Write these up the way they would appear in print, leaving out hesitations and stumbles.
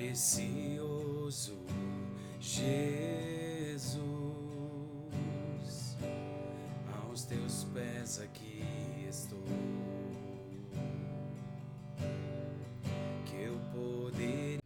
Precioso Jesus, aos teus pés aqui estou, que eu poder.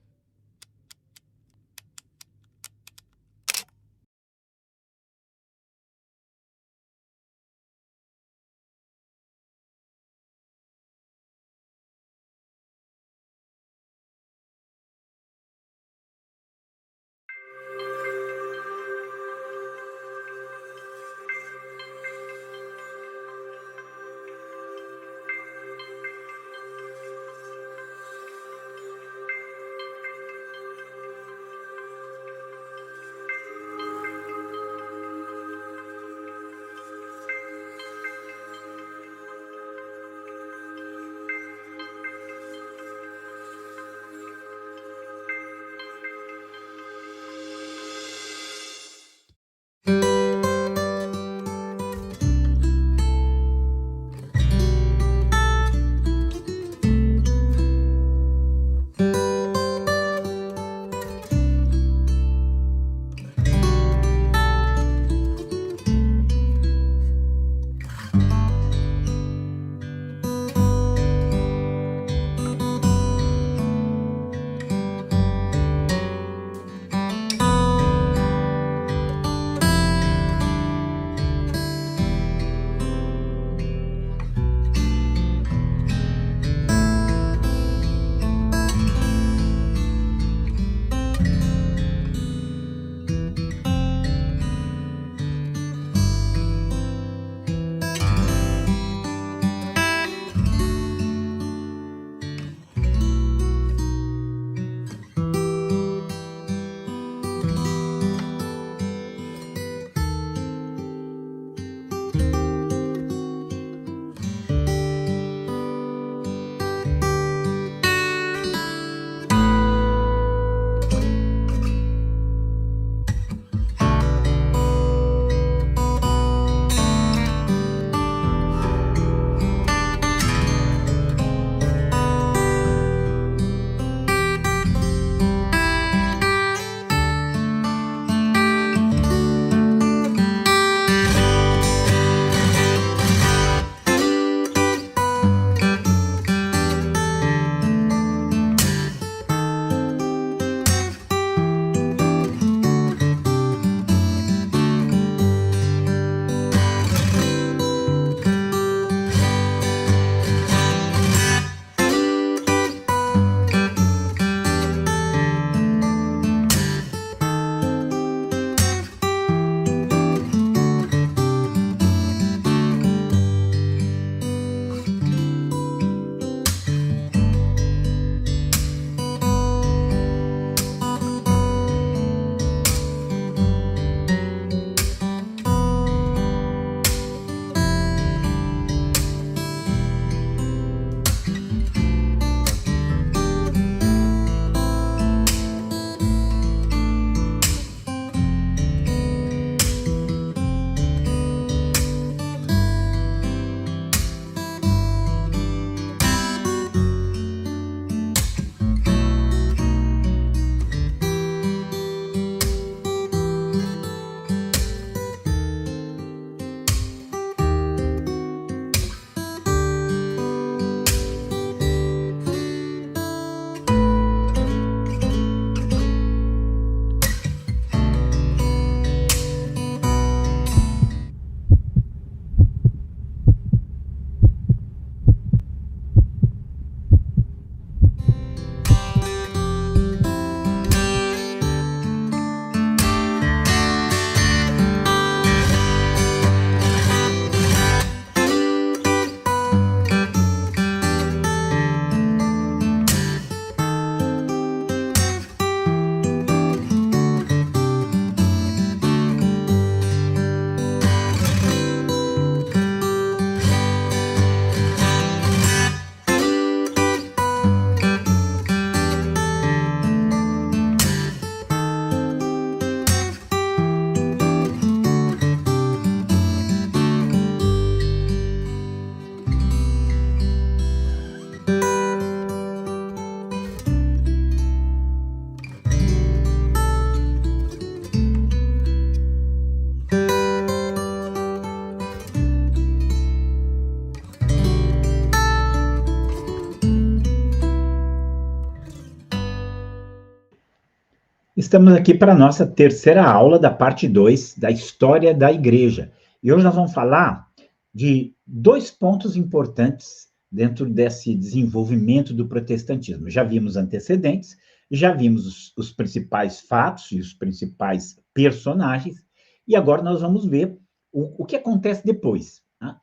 Estamos aqui para a nossa terceira aula da parte 2 da história da igreja. E hoje nós vamos falar de dois pontos importantes dentro desse desenvolvimento do protestantismo. Já vimos antecedentes, já vimos os principais fatos e os principais personagens, e agora nós vamos ver o que acontece depois. Tá?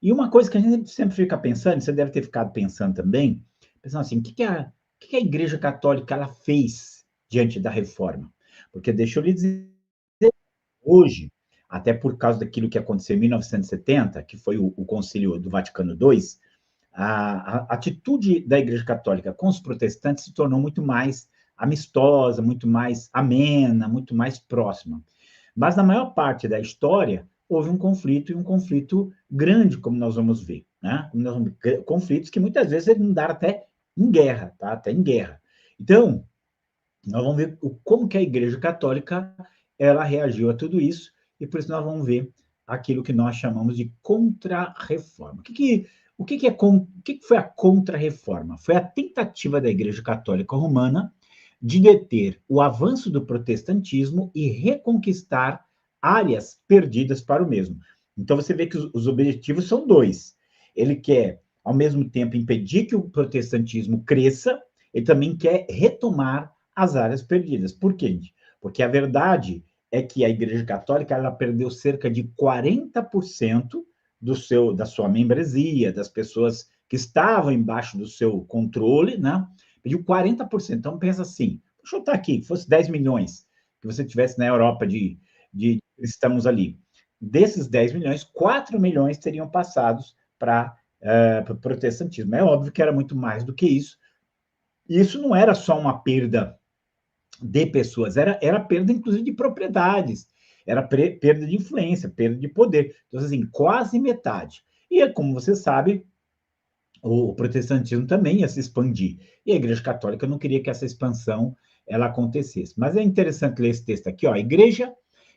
E uma coisa que a gente sempre fica pensando, você deve ter ficado pensando também, pensando assim, o que a Igreja Católica ela fez diante da reforma? Porque deixa eu lhe dizer, hoje, até por causa daquilo que aconteceu em 1970, que foi o Concílio do Vaticano II, a atitude da Igreja Católica com os protestantes se tornou muito mais amistosa, muito mais amena, muito mais próxima. Mas na maior parte da história, houve um conflito, e um conflito grande, como nós vamos ver. Né? Conflitos que muitas vezes eles mudaram até em guerra, tá? Até em guerra. Então, nós vamos ver como que a Igreja Católica ela reagiu a tudo isso, e por isso nós vamos ver aquilo que nós chamamos de contra-reforma. O que foi a contra-reforma? Foi a tentativa da Igreja Católica Romana de deter o avanço do protestantismo e reconquistar áreas perdidas para o mesmo. Então você vê que os objetivos são dois. Ele quer, ao mesmo tempo, impedir que o protestantismo cresça, ele também quer retomar as áreas perdidas. Por quê? Porque a verdade é que a Igreja Católica ela perdeu cerca de 40% da sua membresia, das pessoas que estavam embaixo do seu controle, né? Pediu 40%. Então, pensa assim, vou chutar aqui, fosse 10 milhões que você tivesse na Europa de cristãos ali. Desses 10 milhões, 4 milhões teriam passados para o protestantismo. É óbvio que era muito mais do que isso. E isso não era só uma perda de pessoas, era perda, inclusive, de propriedades, era perda de influência, perda de poder. Então, assim, quase metade. E, como você sabe, o protestantismo também ia se expandir. E a Igreja Católica não queria que essa expansão ela acontecesse. Mas é interessante ler esse texto aqui, ó. A Igreja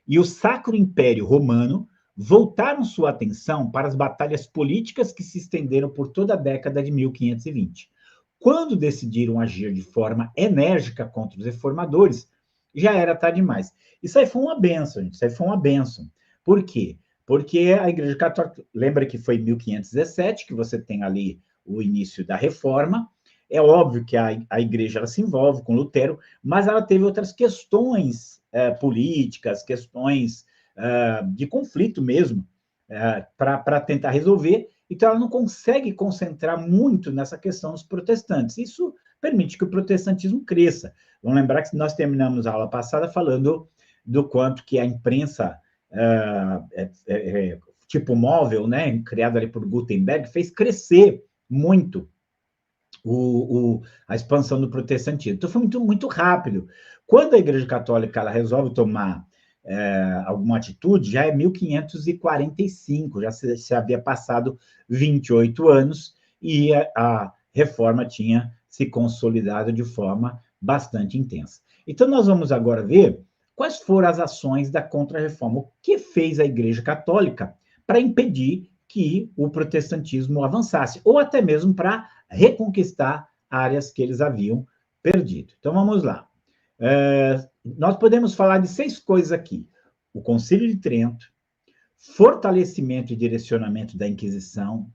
e o Sacro Império Romano voltaram sua atenção para as batalhas políticas que se estenderam por toda a década de 1520. Quando decidiram agir de forma enérgica contra os reformadores, já era tarde demais. Isso aí foi uma benção, gente. Isso aí foi uma benção. Por quê? Porque a Igreja Católica, lembra que foi em 1517 que você tem ali o início da reforma. É óbvio que a igreja ela se envolve com Lutero, mas ela teve outras questões políticas, questões de conflito mesmo, para tentar resolver. Então, ela não consegue concentrar muito nessa questão dos protestantes. Isso permite que o protestantismo cresça. Vamos lembrar que nós terminamos a aula passada falando do quanto que a imprensa tipo móvel, né, criada ali por Gutenberg, fez crescer muito a expansão do protestantismo. Então, foi muito, muito rápido. Quando a Igreja Católica ela resolve tomar alguma atitude, já é 1545, já se havia passado 28 anos e a reforma tinha se consolidado de forma bastante intensa. Então, nós vamos agora ver quais foram as ações da Contra-Reforma. O que fez a Igreja Católica para impedir que o protestantismo avançasse, ou até mesmo para reconquistar áreas que eles haviam perdido. Então, vamos lá. Nós podemos falar de 6 coisas aqui. O Concílio de Trento, fortalecimento e direcionamento da Inquisição,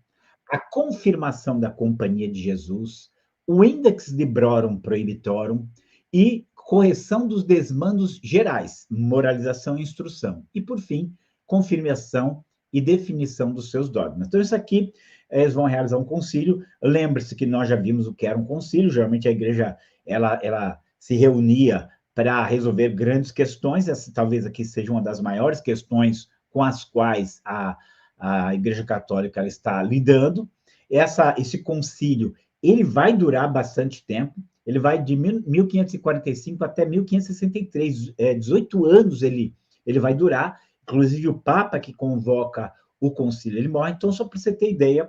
a confirmação da Companhia de Jesus, o Index Librorum Prohibitorum e correção dos desmandos gerais, moralização e instrução. E, por fim, confirmação e definição dos seus dogmas. Então, isso aqui, eles vão realizar um concílio. Lembre-se que nós já vimos o que era um concílio. Geralmente, a igreja ela se reunia para resolver grandes questões. Essa talvez aqui seja uma das maiores questões com as quais a Igreja Católica está lidando. Esse concílio ele vai durar bastante tempo. Ele vai de 1545 até 1563, 18 anos ele vai durar. Inclusive, o Papa que convoca o concílio, ele morre. Então, só para você ter ideia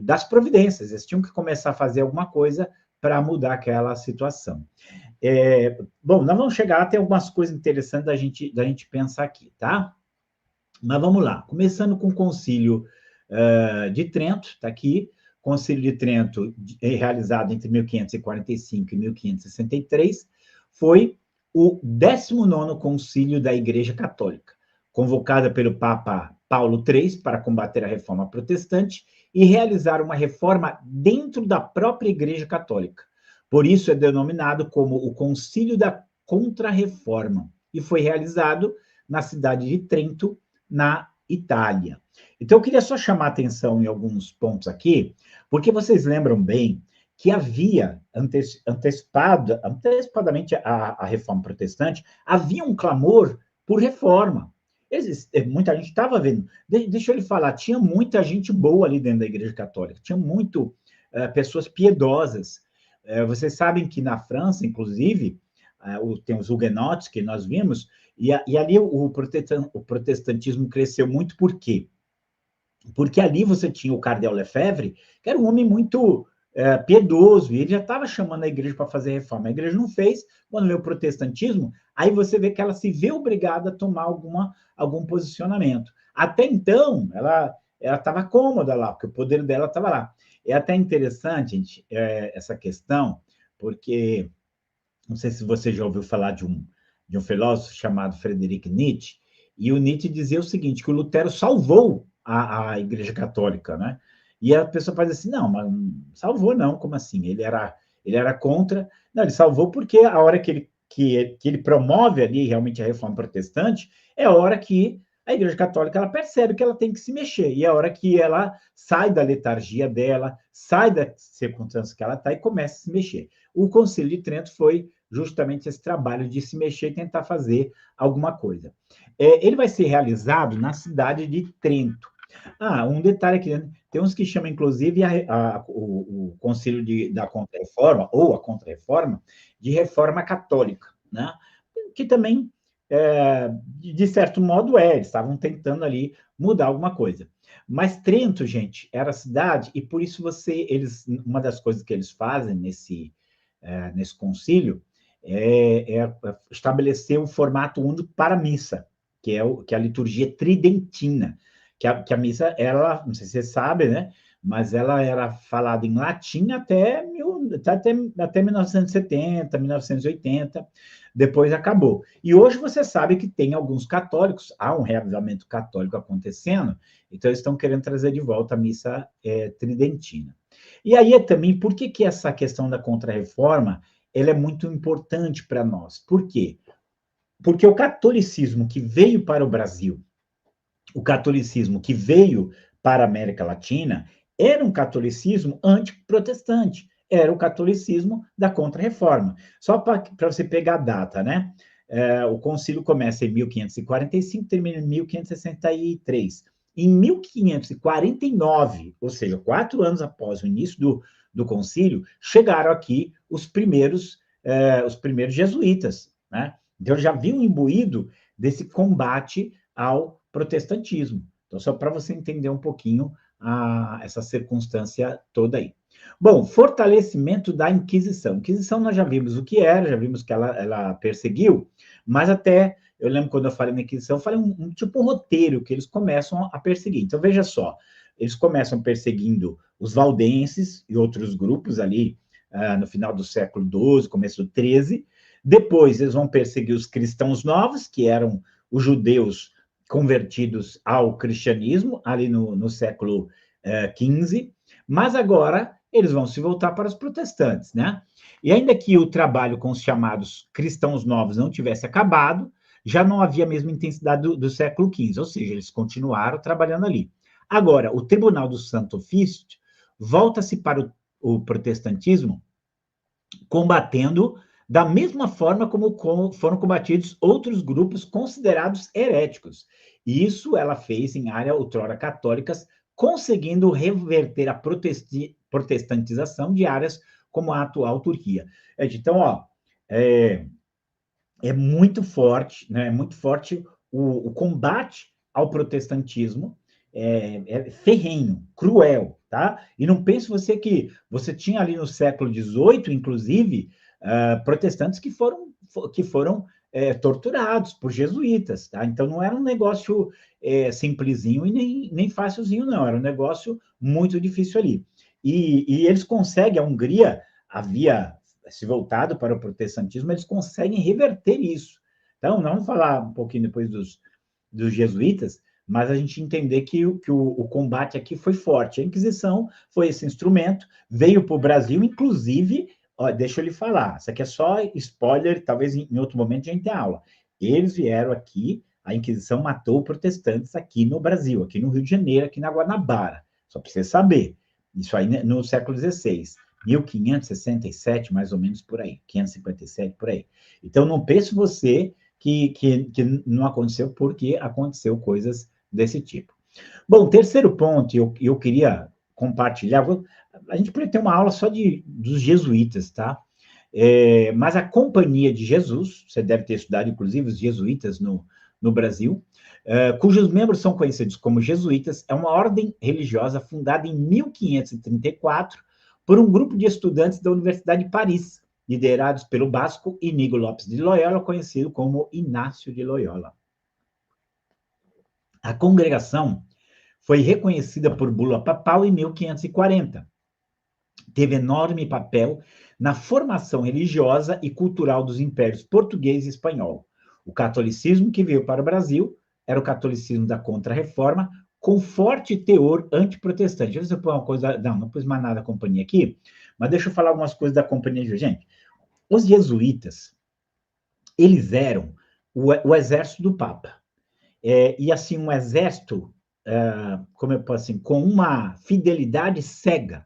das providências, eles tinham que começar a fazer alguma coisa para mudar aquela situação. Bom, nós vamos chegar lá, tem algumas coisas interessantes da gente pensar aqui, tá? Mas vamos lá, começando com o Concílio de Trento, está aqui, Concílio de Trento realizado entre 1545 e 1563, foi o 19º Concílio da Igreja Católica, convocada pelo Papa Paulo III para combater a reforma protestante e realizar uma reforma dentro da própria Igreja Católica. Por isso é denominado como o Concílio da Contra-Reforma, e foi realizado na cidade de Trento, na Itália. Então, eu queria só chamar a atenção em alguns pontos aqui, porque vocês lembram bem que havia, antecipadamente a reforma protestante, havia um clamor por reforma. Muita gente estava vendo. Deixa eu lhe falar, tinha muita gente boa ali dentro da Igreja Católica, tinha pessoas piedosas. Vocês sabem que na França, inclusive, tem os huguenotes que nós vimos, e ali o protestantismo cresceu muito. Por quê? Porque ali você tinha o Cardeal Lefebvre, que era um homem muito piedoso, e ele já estava chamando a igreja para fazer reforma. A igreja não fez. Quando veio o protestantismo, aí você vê que ela se vê obrigada a tomar algum posicionamento. Até então, ela estava cômoda lá, porque o poder dela estava lá. É até interessante, gente, essa questão, porque não sei se você já ouviu falar de um filósofo chamado Friedrich Nietzsche, e o Nietzsche dizia o seguinte, que o Lutero salvou a Igreja Católica, né? E a pessoa faz assim, não, mas salvou não, como assim? Ele era contra. Não, ele salvou porque a hora que ele promove ali realmente a reforma protestante é a hora que a Igreja Católica ela percebe que ela tem que se mexer, e é a hora que ela sai da letargia dela, sai da circunstância que ela está e começa a se mexer. O Concílio de Trento foi justamente esse trabalho de se mexer e tentar fazer alguma coisa. Ele vai ser realizado na cidade de Trento. Um detalhe aqui, né? Tem uns que chamam, inclusive, o Concílio da Contra-Reforma, ou a Contra-Reforma, de Reforma Católica, né? Que também, de certo modo, eles estavam tentando ali mudar alguma coisa. Mas Trento, gente, era a cidade, e por isso uma das coisas que eles fazem nesse concílio é estabelecer um formato único para a missa, que é a liturgia tridentina, que a missa, ela, não sei se você sabe, né? Mas ela era falada em latim até 1970, 1980, depois acabou. E hoje você sabe que tem alguns católicos, há um reavivamento católico acontecendo, então eles estão querendo trazer de volta a missa tridentina. E aí também, por que essa questão da Contra-Reforma ela é muito importante para nós? Por quê? Porque o catolicismo que veio para o Brasil, o catolicismo que veio para a América Latina, era um catolicismo antiprotestante, era o catolicismo da Contra-Reforma. Só para você pegar a data, né? O concílio começa em 1545, termina em 1563. Em 1549, ou seja, 4 anos após o início do concílio, chegaram aqui os primeiros jesuítas, né? Então, já haviam imbuído desse combate ao protestantismo. Então, só para você entender um pouquinho essa circunstância toda aí. Bom, fortalecimento da Inquisição. Inquisição nós já vimos o que era, já vimos que ela perseguiu, mas até, eu lembro quando eu falei na Inquisição, eu falei um tipo roteiro que eles começam a perseguir. Então, veja só, eles começam perseguindo os valdenses e outros grupos ali no final do século XII, começo do XIII. Depois, eles vão perseguir os cristãos novos, que eram os judeus convertidos ao cristianismo, ali no século XV, mas agora eles vão se voltar para os protestantes, né? E ainda que o trabalho com os chamados cristãos novos não tivesse acabado, já não havia a mesma intensidade do século XV, ou seja, eles continuaram trabalhando ali. Agora, o Tribunal do Santo Ofício volta-se para o protestantismo combatendo da mesma forma como foram combatidos outros grupos considerados heréticos. E isso ela fez em áreas outrora católicas, conseguindo reverter a protestantização de áreas como a atual Turquia. Então, é muito forte, né? É muito forte o combate ao protestantismo, é ferrenho, cruel, tá? E não pense você que você tinha ali no século XVIII, inclusive, protestantes que foram torturados por jesuítas, tá? Então não era um negócio simplesinho e nem facilzinho, não. Era um negócio muito difícil ali. E eles conseguem, a Hungria havia se voltado para o protestantismo, eles conseguem reverter isso. Então, não vamos falar um pouquinho depois dos jesuítas, mas a gente entender que o combate aqui foi forte. A Inquisição foi esse instrumento, veio para o Brasil, inclusive, ó, deixa eu lhe falar, isso aqui é só spoiler, talvez em outro momento a gente tenha aula. Eles vieram aqui, a Inquisição matou protestantes aqui no Brasil, aqui no Rio de Janeiro, aqui na Guanabara. Só para você saber. Isso aí no século XVI. 1567, mais ou menos por aí. 557, por aí. Então, não pense você que não aconteceu, porque aconteceu coisas desse tipo. Bom, terceiro ponto, eu queria compartilhar, a gente poderia ter uma aula só dos jesuítas, tá? Mas a Companhia de Jesus, você deve ter estudado, inclusive, os jesuítas no Brasil, cujos membros são conhecidos como jesuítas, é uma ordem religiosa fundada em 1534 por um grupo de estudantes da Universidade de Paris, liderados pelo basco Iñigo Lopes de Loyola, conhecido como Inácio de Loyola. A congregação foi reconhecida por bula papal em 1540. Teve enorme papel na formação religiosa e cultural dos impérios português e espanhol. O catolicismo que veio para o Brasil era o catolicismo da Contra-Reforma, com forte teor antiprotestante. Deixa eu pôr uma coisa... Não pus mais nada da companhia aqui, mas deixa eu falar algumas coisas da companhia de... Gente, os jesuítas, eles eram o exército do Papa. E, assim, um exército, como eu posso assim, com uma fidelidade cega.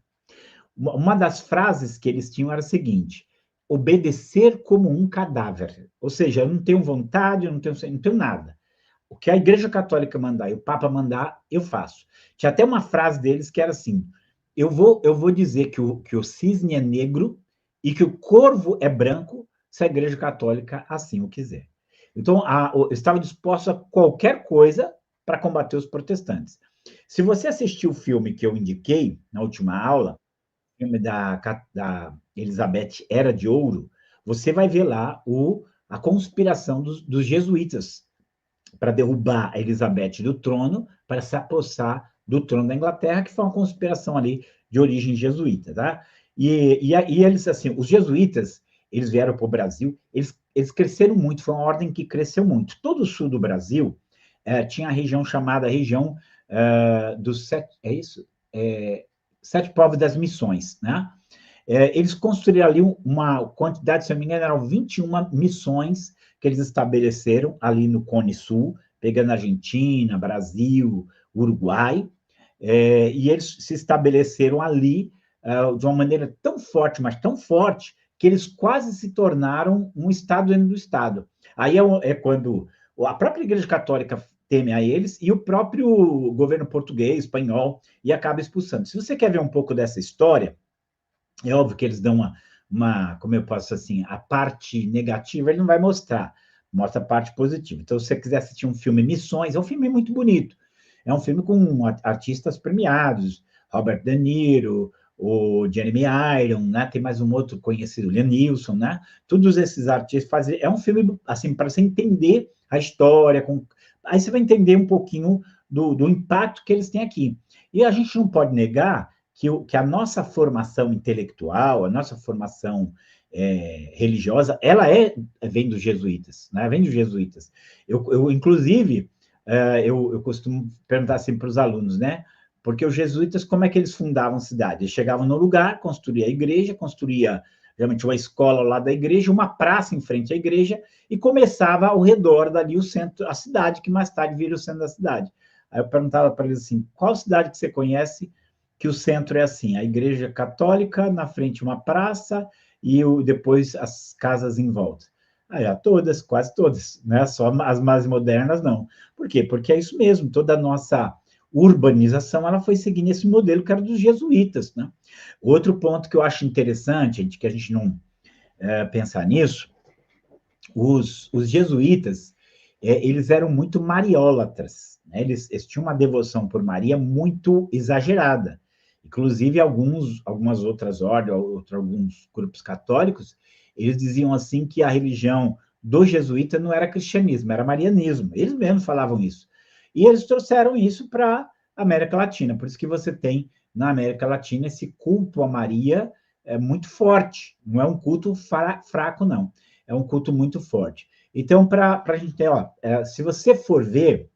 Uma das frases que eles tinham era a seguinte: obedecer como um cadáver. Ou seja, eu não tenho vontade, eu não tenho nada. O que a Igreja Católica mandar e o Papa mandar, eu faço. Tinha até uma frase deles que era assim: eu vou dizer que o cisne é negro e que o corvo é branco, se a Igreja Católica assim o quiser. Então, eu estava disposto a qualquer coisa para combater os protestantes. Se você assistiu o filme que eu indiquei na última aula, o filme da Elizabeth Era de Ouro, você vai ver lá a conspiração dos jesuítas para derrubar a Elizabeth do trono, para se apossar do trono da Inglaterra, que foi uma conspiração ali de origem jesuíta, tá? E eles, assim, os jesuítas, eles vieram para o Brasil, eles cresceram muito, foi uma ordem que cresceu muito. Todo o sul do Brasil tinha a região chamada região dos sete, Sete Povos das Missões, né? Eles construíram ali uma quantidade, se não me engano, eram 21 missões que eles estabeleceram ali no Cone Sul, pegando Argentina, Brasil, Uruguai, e eles se estabeleceram ali de uma maneira tão forte, mas tão forte, que eles quase se tornaram um Estado dentro do Estado. Aí é quando a própria Igreja Católica teme a eles e o próprio governo português, espanhol, e acaba expulsando. Se você quer ver um pouco dessa história, é óbvio que eles dão como eu posso assim, a parte negativa ele não vai mostrar, mostra a parte positiva. Então, se você quiser assistir um filme Missões, é um filme muito bonito. É um filme com artistas premiados, Robert De Niro, o Jeremy Irons, né? Tem mais um outro conhecido, Liam Neeson, né? Todos esses artistas fazem... É um filme, assim, para você entender a história, aí você vai entender um pouquinho do impacto que eles têm aqui. E a gente não pode negar que a nossa formação intelectual, a nossa formação religiosa, ela vem dos jesuítas, né? Vem dos jesuítas. Inclusive, eu costumo perguntar assim para os alunos, né? Porque os jesuítas, como é que eles fundavam cidade? Eles chegavam no lugar, construía a igreja, construía realmente uma escola ao lado da igreja, uma praça em frente à igreja, e começava ao redor dali o centro, a cidade, que mais tarde vira o centro da cidade. Aí eu perguntava para eles assim, qual cidade que você conhece que o centro é assim, a igreja católica, na frente uma praça, e depois as casas em volta? Todas, quase todas, né? Só as mais modernas não. Por quê? Porque é isso mesmo, toda a nossa urbanização, ela foi seguindo esse modelo que era dos jesuítas, né? Outro ponto que eu acho interessante, que a gente não pensar nisso, os jesuítas, eles eram muito mariólatras, né? Eles tinham uma devoção por Maria muito exagerada. Inclusive, algumas outras ordens, alguns grupos católicos, eles diziam assim que a religião do jesuíta não era cristianismo, era marianismo. Eles mesmos falavam isso. E eles trouxeram isso para a América Latina. Por isso que você tem, na América Latina, esse culto a Maria muito forte, não é um culto fraco, não. É um culto muito forte. Então, para a gente ter, ó, se você for ver,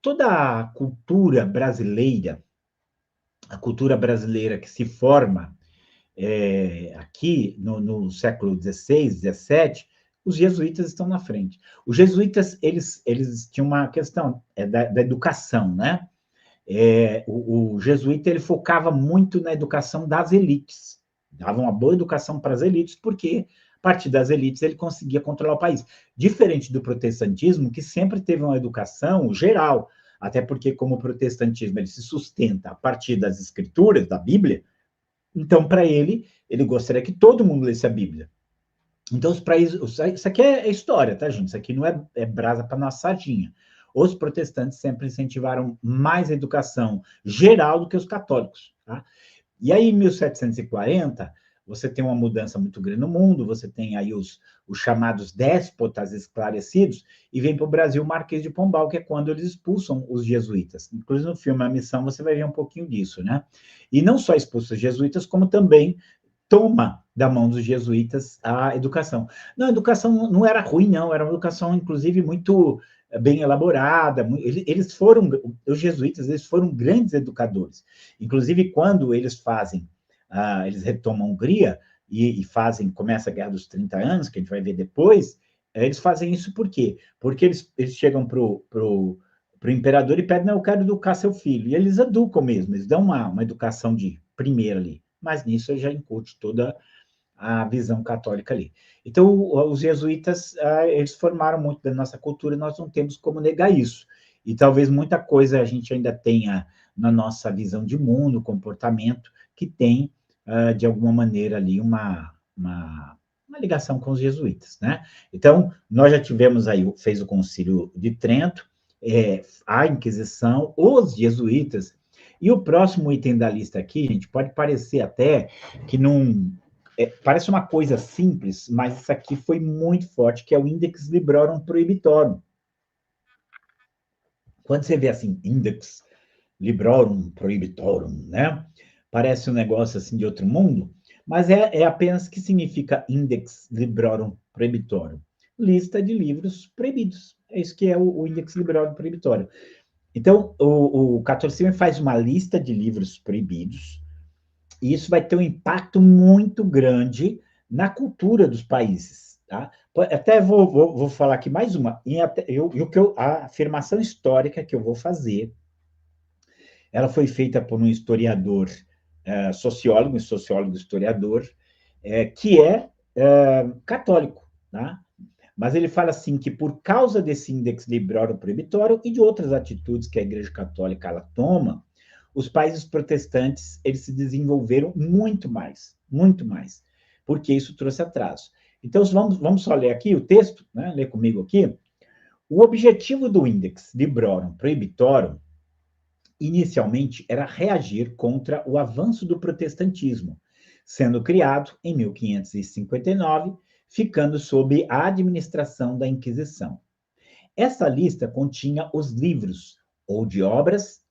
toda a cultura brasileira que se forma aqui no século XVI, XVII, os jesuítas estão na frente. Os jesuítas, eles tinham uma questão da educação, né? O jesuíta, ele focava muito na educação das elites, dava uma boa educação para as elites, porque a partir das elites ele conseguia controlar o país. Diferente do protestantismo, que sempre teve uma educação geral, até porque, como o protestantismo ele se sustenta a partir das escrituras, da Bíblia, então, para ele gostaria que todo mundo lesse a Bíblia. Então, os países, isso aqui é história, tá, gente? Isso aqui não é brasa para nossa sardinha. Os protestantes sempre incentivaram mais a educação geral do que os católicos, tá? E aí, em 1740, você tem uma mudança muito grande no mundo, você tem aí os chamados déspotas esclarecidos, e vem para o Brasil o Marquês de Pombal, que é quando eles expulsam os jesuítas. Inclusive, no filme A Missão, você vai ver um pouquinho disso, né? E não só expulsa os jesuítas, como também toma da mão dos jesuítas a educação. Não, a educação não era ruim, não, era uma educação, inclusive, muito bem elaborada. Eles foram, os jesuítas, eles foram grandes educadores. Inclusive, quando eles eles retomam a Hungria e começa a Guerra dos 30 Anos, que a gente vai ver depois, eles fazem isso por quê? Porque eles chegam pro imperador e pedem, não, eu quero educar seu filho. E eles educam mesmo, eles dão uma educação de primeira ali. Mas nisso já incute toda a visão católica ali. Então, os jesuítas, eles formaram muito da nossa cultura, nós não temos como negar isso. E talvez muita coisa a gente ainda tenha na nossa visão de mundo, comportamento, que tem, de alguma maneira, ali uma ligação com os jesuítas, né? Então, nós já tivemos aí, fez o Concílio de Trento, a Inquisição, os jesuítas, e o próximo item da lista aqui, gente, pode parecer até que não... parece uma coisa simples, mas isso aqui foi muito forte, que é o Index Librorum Prohibitorum. Quando você vê assim, Index Librorum Prohibitorum, né? Parece um negócio assim de outro mundo, mas é apenas que significa Index Librorum Prohibitorum. Lista de livros proibidos. É isso que é o Index Librorum Prohibitorum. Então, o catolicismo faz uma lista de livros proibidos, e isso vai ter um impacto muito grande na cultura dos países, tá? Até vou falar aqui mais uma. A afirmação histórica que eu vou fazer, ela foi feita por um historiador, sociólogo historiador, que é católico, tá? Mas ele fala assim que por causa desse Index Librorum Prohibitorum e de outras atitudes que a Igreja Católica ela toma, os países protestantes eles se desenvolveram muito mais, porque isso trouxe atraso. Então, vamos só ler aqui o texto, né? Lê comigo aqui. O objetivo do Index Librorum Prohibitorum, inicialmente, era reagir contra o avanço do protestantismo, sendo criado em 1559, ficando sob a administração da Inquisição. Essa lista continha os livros ou de obras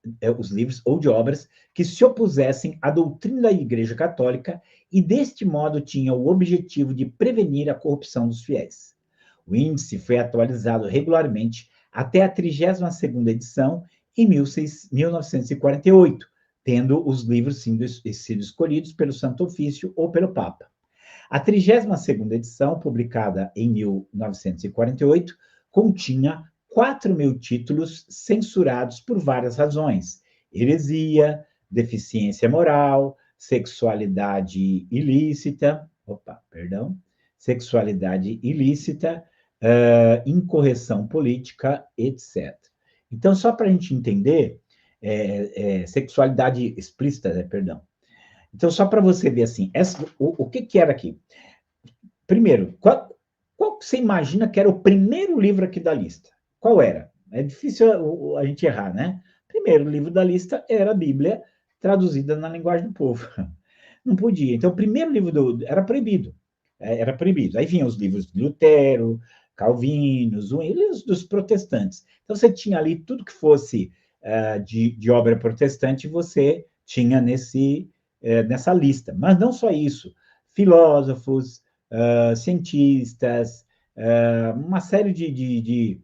que se opusessem à doutrina da Igreja Católica e, deste modo, tinha o objetivo de prevenir a corrupção dos fiéis. O índice foi atualizado regularmente até a 32ª edição, em 1948, tendo os livros sido escolhidos pelo Santo Ofício ou pelo Papa. A 32ª edição, publicada em 1948, continha 4.000 títulos censurados por várias razões: heresia, deficiência moral, sexualidade ilícita, incorreção política, etc. Então, só para a gente entender, sexualidade explícita, perdão. Então, só para você ver assim, o que era aqui? Primeiro, qual você imagina que era o primeiro livro aqui da lista? Qual era? É difícil a gente errar, né? Primeiro livro da lista era a Bíblia, traduzida na linguagem do povo. Não podia. Então, o primeiro livro era proibido. Era proibido. Aí vinham os livros de Lutero, Calvino, os dos protestantes. Então, você tinha ali tudo que fosse de obra protestante, você tinha nesse nessa lista. Mas não só isso, filósofos, cientistas, uma série de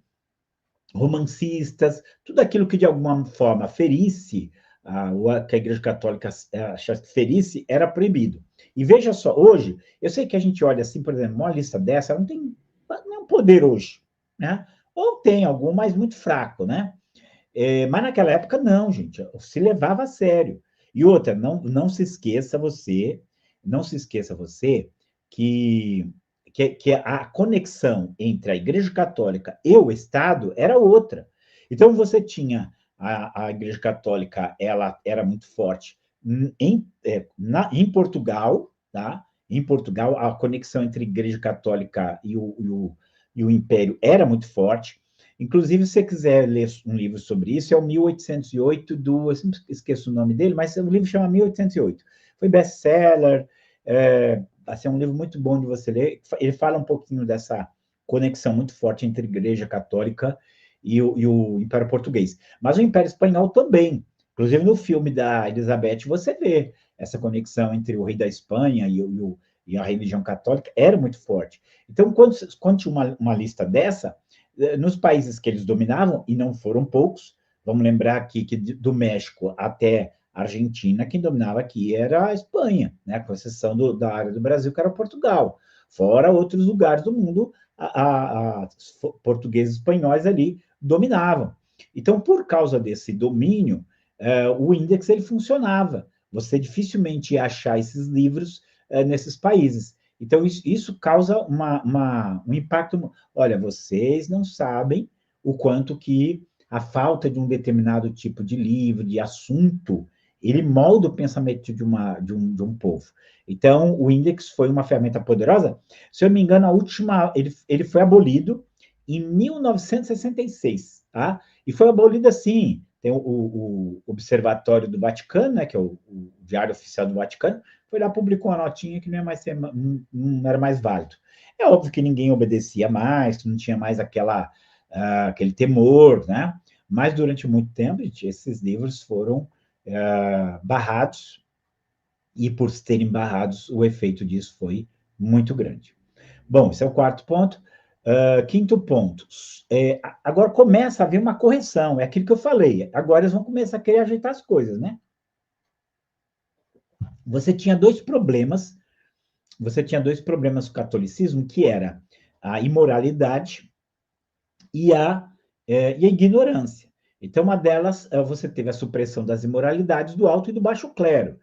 romancistas, tudo aquilo que de alguma forma ferisse, que a Igreja Católica achasse que ferisse, era proibido. E veja só, hoje, eu sei que a gente olha assim, por exemplo, uma lista dessa, ela não tem nenhum poder hoje, né? Ou tem algum, mas muito fraco, né? Mas naquela época, não, gente, se levava a sério. E outra, não se esqueça você, não se esqueça você que a conexão entre a Igreja Católica e o Estado era outra. Então, você tinha a Igreja Católica, ela era muito forte em Portugal, tá? Em Portugal, a conexão entre a Igreja Católica e o Império era muito forte. Inclusive, se você quiser ler um livro sobre isso, é o 1808 eu sempre esqueço o nome dele, mas o livro chama 1808. Foi best-seller, assim, é um livro muito bom de você ler. Ele fala um pouquinho dessa conexão muito forte entre a Igreja Católica e o Império Português. Mas o Império Espanhol também. Inclusive, no filme da Elizabeth, você vê essa conexão entre o rei da Espanha e a religião católica, era muito forte. Então, quando tinha uma lista dessa, nos países que eles dominavam, e não foram poucos, vamos lembrar aqui que do México até a Argentina, quem dominava aqui era a Espanha, né, com exceção da área do Brasil, que era Portugal. Fora outros lugares do mundo, portugueses e espanhóis ali dominavam. Então, por causa desse domínio, o índex ele funcionava. Você dificilmente ia achar esses livros nesses países. Então, isso causa um impacto. Olha, vocês não sabem o quanto que a falta de um determinado tipo de livro, de assunto, ele molda o pensamento de um povo. Então, o Index foi uma ferramenta poderosa. Se eu não me engano, ele foi abolido em 1966, tá? E foi abolido assim. Tem o Observatório do Vaticano, né, que é o Diário Oficial do Vaticano, foi lá, publicou uma notinha que não era mais válido. É óbvio que ninguém obedecia mais, não tinha mais aquele temor, né? Mas durante muito tempo, esses livros foram barrados, e por terem barrados, o efeito disso foi muito grande. Bom, esse é o quarto ponto. Quinto ponto. Agora começa a haver uma correção, é aquilo que eu falei. Agora eles vão começar a querer ajeitar as coisas, né? Você tinha dois problemas com o catolicismo, que era a imoralidade e a ignorância. Então, uma delas, você teve a supressão das imoralidades do alto e do baixo clero.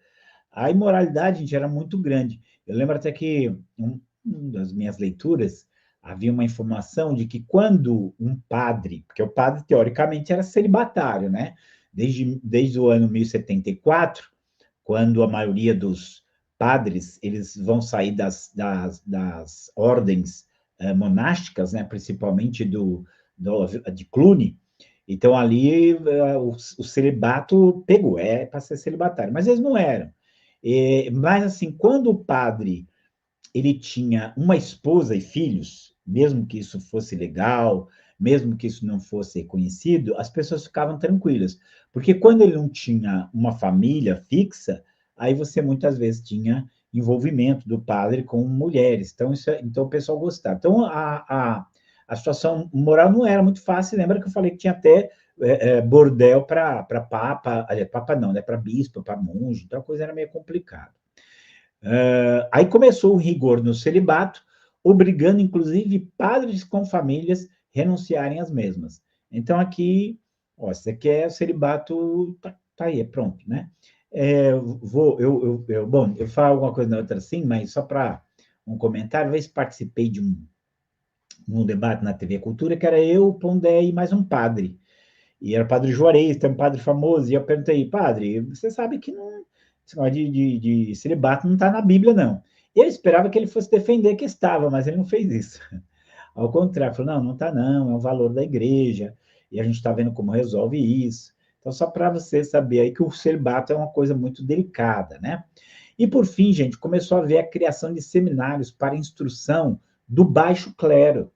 A imoralidade, gente, era muito grande. Eu lembro até que uma das minhas leituras havia uma informação de que quando um padre, porque o padre teoricamente era celibatário, né? Desde o ano 1074, quando a maioria dos padres eles vão sair das ordens monásticas, né? Principalmente de Cluny. Então ali o celibato pegou, para ser celibatário, mas eles não eram. Mas assim, quando o padre ele tinha uma esposa e filhos, mesmo que isso fosse legal, mesmo que isso não fosse reconhecido, as pessoas ficavam tranquilas. Porque quando ele não tinha uma família fixa, aí você muitas vezes tinha envolvimento do padre com mulheres. Então o pessoal gostava. Então a situação moral não era muito fácil. Lembra que eu falei que tinha até bordel para papa, papa não, né? Para bispo, para monge, então a coisa era meio complicada. Aí começou o rigor no celibato, obrigando, inclusive, padres com famílias renunciarem às mesmas. Então, aqui, ó, você quer o celibato, tá aí, é pronto, né? Bom, eu falo alguma coisa na outra assim, mas só para um comentário, uma vez participei de um debate na TV Cultura, que era eu, o Pondé e mais um padre. E era o padre Juarez, tem um padre famoso, e eu perguntei, padre, você sabe que não, esse negócio de celibato não está na Bíblia, não. Eu esperava que ele fosse defender que estava, mas ele não fez isso. Ao contrário, falou, não está não, é um valor da igreja, e a gente está vendo como resolve isso. Então, só para você saber aí que o celibato é uma coisa muito delicada, né? E, por fim, gente, começou a haver a criação de seminários para instrução do baixo clero.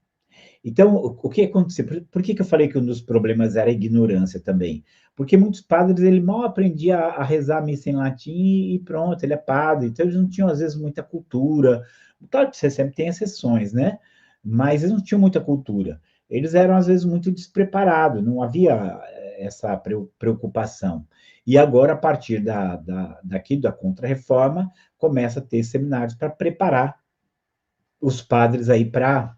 Então, o que aconteceu? Por que eu falei que um dos problemas era a ignorância também? Porque muitos padres, ele mal aprendia a rezar a missa em latim e pronto, ele é padre. Então, eles não tinham, às vezes, muita cultura. Claro que você sempre tem exceções, né? Mas eles não tinham muita cultura. Eles eram, às vezes, muito despreparados, não havia essa preocupação. E agora, a partir da Contra-Reforma, começa a ter seminários para preparar os padres aí para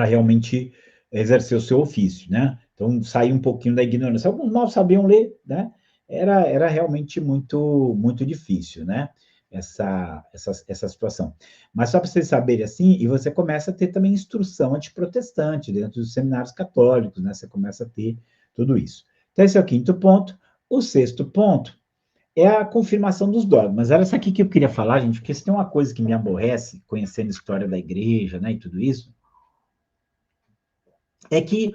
realmente exercer o seu ofício, né? Então, sair um pouquinho da ignorância. Alguns mal sabiam ler, né? Era realmente muito difícil, né? Essa situação. Mas só para vocês saberem assim, e você começa a ter também instrução antiprotestante dentro dos seminários católicos, né? Você começa a ter tudo isso. Então, esse é o quinto ponto. O sexto ponto é a confirmação dos dogmas. Era isso aqui que eu queria falar, gente, porque se tem uma coisa que me aborrece, conhecendo a história da igreja, né, e tudo isso, é que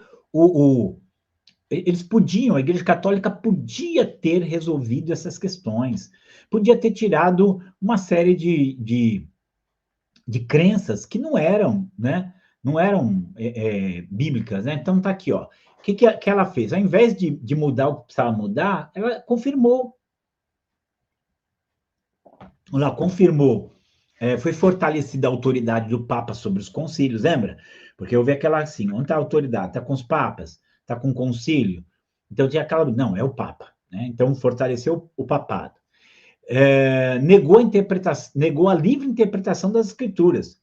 eles podiam, a Igreja Católica podia ter resolvido essas questões, podia ter tirado uma série de crenças que não eram, né, não eram bíblicas, né? Então tá aqui, ó. O que ela fez? Ao invés de mudar o que precisava mudar, ela confirmou. Ela confirmou. Foi fortalecida a autoridade do Papa sobre os concílios, lembra? Porque houve aquela assim, onde está a autoridade? Está com os papas? Está com o concílio? Então tinha aquela, não, é o Papa. Né? Então fortaleceu o papado. Negou a livre interpretação das escrituras.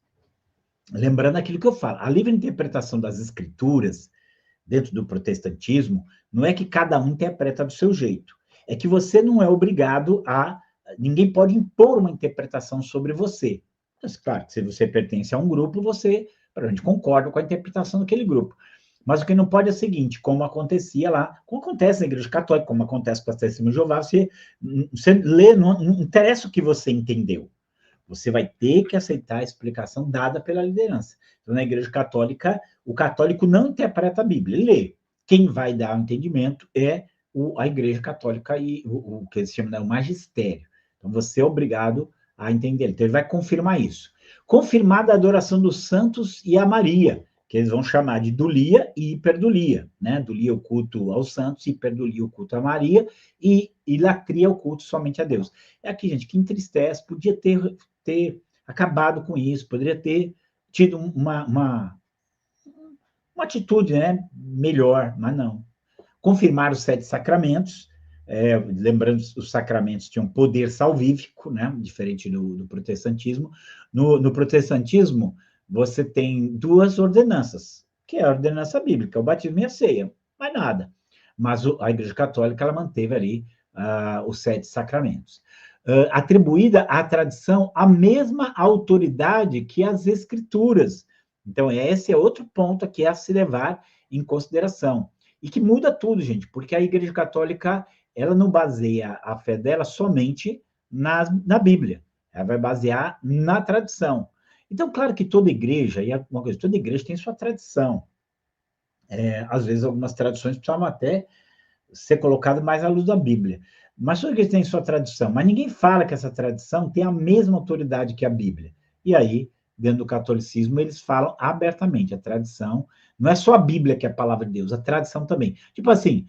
Lembrando aquilo que eu falo, a livre interpretação das escrituras dentro do protestantismo não é que cada um interpreta do seu jeito, é que você não é obrigado a. Ninguém pode impor uma interpretação sobre você. Mas, claro, se você pertence a um grupo, você provavelmente concorda com a interpretação daquele grupo. Mas o que não pode é o seguinte, como acontecia lá, como acontece na Igreja Católica, como acontece com a Testemunha de Jeová, você lê, não interessa o que você entendeu. Você vai ter que aceitar a explicação dada pela liderança. Então, na Igreja Católica, o católico não interpreta a Bíblia, ele lê. Quem vai dar o entendimento é a Igreja Católica e o que eles chamam de magistério. Então, você é obrigado a entender. Então, ele vai confirmar isso. Confirmada a adoração dos santos e a Maria, que eles vão chamar de dulia e hiperdulia, né? Dulia o culto aos santos, hiperdulia o culto a Maria e latria o culto somente a Deus. É aqui, gente, que entristece, podia ter acabado com isso, poderia ter tido uma atitude, né, melhor, mas não. Confirmar os 7 sacramentos, lembrando, os sacramentos tinham poder salvífico, né, diferente do protestantismo. No protestantismo, você tem 2 ordenanças, que é a ordenança bíblica, o batismo e a ceia, mais nada. Mas a Igreja Católica, ela manteve ali os 7 sacramentos. Atribuída à tradição a mesma autoridade que as escrituras. Então, esse é outro ponto aqui a se levar em consideração. E que muda tudo, gente, porque a Igreja Católica, ela não baseia a fé dela somente na Bíblia. Ela vai basear na tradição. Então, claro que toda igreja, e uma coisa, toda igreja tem sua tradição. Às vezes, algumas tradições precisavam até ser colocadas mais à luz da Bíblia. Mas toda igreja tem sua tradição. Mas ninguém fala que essa tradição tem a mesma autoridade que a Bíblia. E aí, dentro do catolicismo, eles falam abertamente. A tradição não é só a Bíblia que é a palavra de Deus, a tradição também. Tipo assim,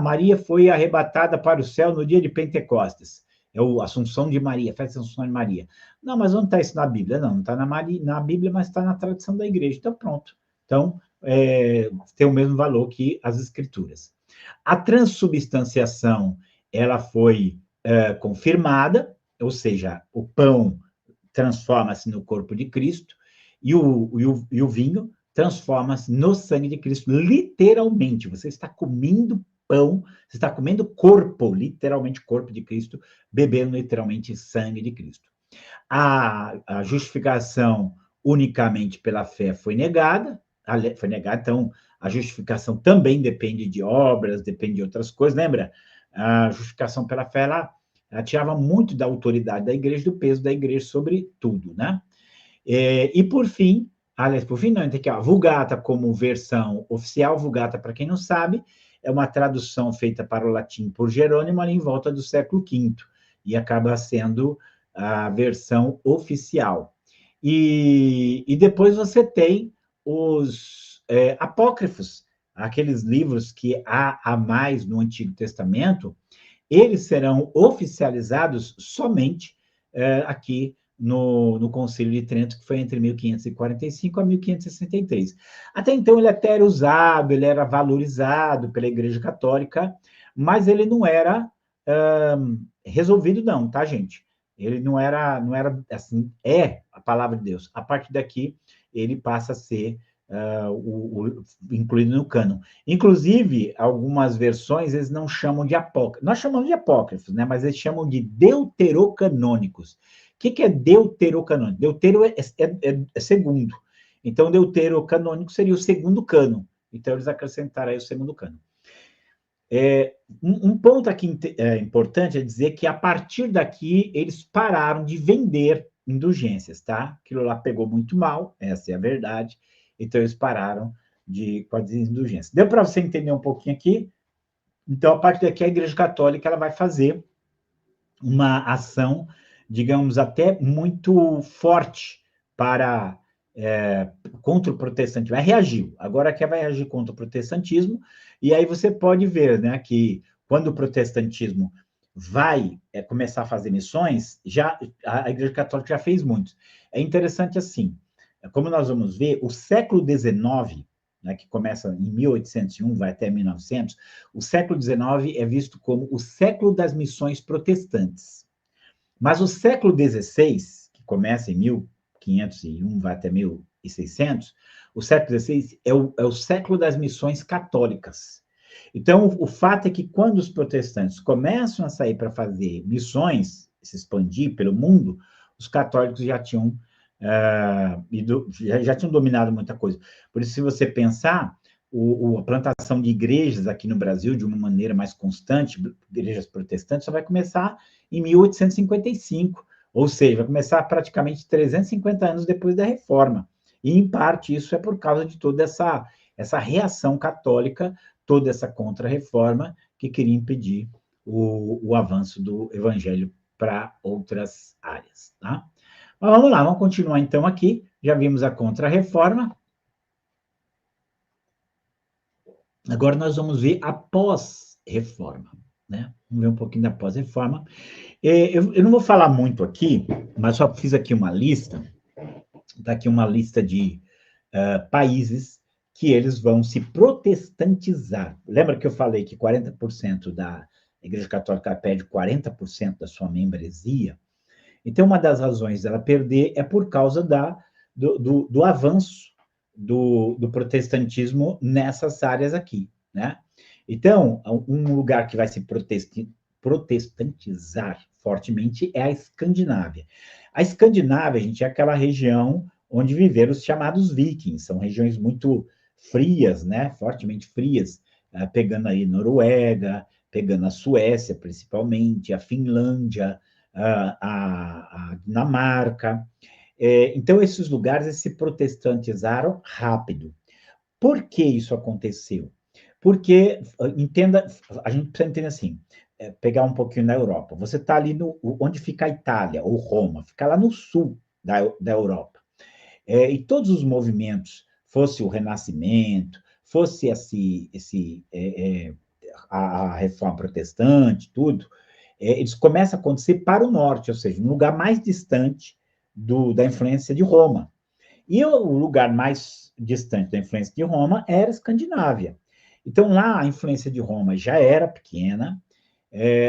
Maria foi arrebatada para o céu no dia de Pentecostes. É a Assunção de Maria, a festa da Assunção de Maria. Não, mas onde está isso na Bíblia? Não está na Bíblia, mas está na tradição da igreja. Então, pronto. Então, tem o mesmo valor que as escrituras. A transubstanciação, ela foi confirmada, ou seja, o pão transforma-se no corpo de Cristo e o vinho transforma-se no sangue de Cristo, literalmente. Você está comendo pão, você está comendo corpo, literalmente corpo de Cristo, bebendo literalmente sangue de Cristo. A justificação unicamente pela fé foi negada, então a justificação também depende de obras, depende de outras coisas, lembra? A justificação pela fé, ela tirava muito da autoridade da igreja, do peso da igreja sobre tudo, né? E por fim, aliás, por fim não, tem aqui, a Vulgata como versão oficial. Vulgata, para quem não sabe, é uma tradução feita para o latim por Jerônimo ali em volta do século V, e acaba sendo a versão oficial. E depois você tem os apócrifos, aqueles livros que há a mais no Antigo Testamento, eles serão oficializados somente aqui no Concílio de Trento, que foi entre 1545 a 1563. Até então, ele até era usado, ele era valorizado pela Igreja Católica, mas ele não era resolvido, não, tá, gente? Ele não era assim, é a palavra de Deus. A partir daqui, ele passa a ser incluído no cânon. Inclusive, algumas versões eles não chamam de apócrifos. Nós chamamos de apócrifos, né? Mas eles chamam de deuterocanônicos. O que é deuterocanônico? Deutero é segundo. Então, deuterocanônico seria o segundo cânon. Então, eles acrescentaram aí o segundo cânon. Um ponto aqui importante é dizer que, a partir daqui, eles pararam de vender indulgências, tá? Aquilo lá pegou muito mal, essa é a verdade. Então, eles pararam com as indulgências. Deu para você entender um pouquinho aqui? Então, a partir daqui, a Igreja Católica ela vai fazer uma ação, digamos, até muito forte contra o protestantismo. Ela reagiu. Agora que vai reagir contra o protestantismo, e aí você pode ver, né, que quando o protestantismo vai começar a fazer missões, a Igreja Católica já fez muito. É interessante assim, como nós vamos ver, o século XIX, né, que começa em 1801, vai até 1900, o século XIX é visto como o século das missões protestantes. Mas o século XVI, que começa em 1501, vai até 1600, o século XVI é o século das missões católicas. Então, o fato é que quando os protestantes começam a sair para fazer missões, se expandir pelo mundo, os católicos já tinham dominado muita coisa. Por isso, se você pensar, a plantação de igrejas aqui no Brasil, de uma maneira mais constante, igrejas protestantes, só vai começar em 1855, ou seja, vai começar praticamente 350 anos depois da Reforma. E, em parte, isso é por causa de toda essa reação católica, toda essa contra-reforma que queria impedir o avanço do evangelho para outras áreas, tá? Mas vamos lá, vamos continuar então aqui. Já vimos a contra-reforma. Agora nós vamos ver a pós-reforma, né? Vamos ver um pouquinho da pós-reforma. Eu não vou falar muito aqui, mas só fiz aqui uma lista. Está aqui uma lista de países que eles vão se protestantizar. Lembra que eu falei que 40% da Igreja Católica perde 40% da sua membresia? Então, uma das razões dela perder é por causa do avanço do protestantismo nessas áreas aqui, né? Então, um lugar que vai se protestantizar fortemente é a Escandinávia. A Escandinávia, gente, é aquela região onde viveram os chamados vikings, são regiões muito frias, né? Fortemente frias, pegando aí Noruega, pegando a Suécia, principalmente, a Finlândia, a Dinamarca. Então, esses lugares se protestantizaram rápido. Por que isso aconteceu? Porque, entenda, a gente precisa entender assim, pegar um pouquinho na Europa. Você está ali onde fica a Itália, ou Roma, fica lá no sul da Europa. E todos os movimentos, fosse o Renascimento, fosse a Reforma Protestante, tudo, eles começam a acontecer para o norte, ou seja, no lugar mais distante da influência de Roma. E o lugar mais distante da influência de Roma era a Escandinávia. Então, lá a influência de Roma já era pequena,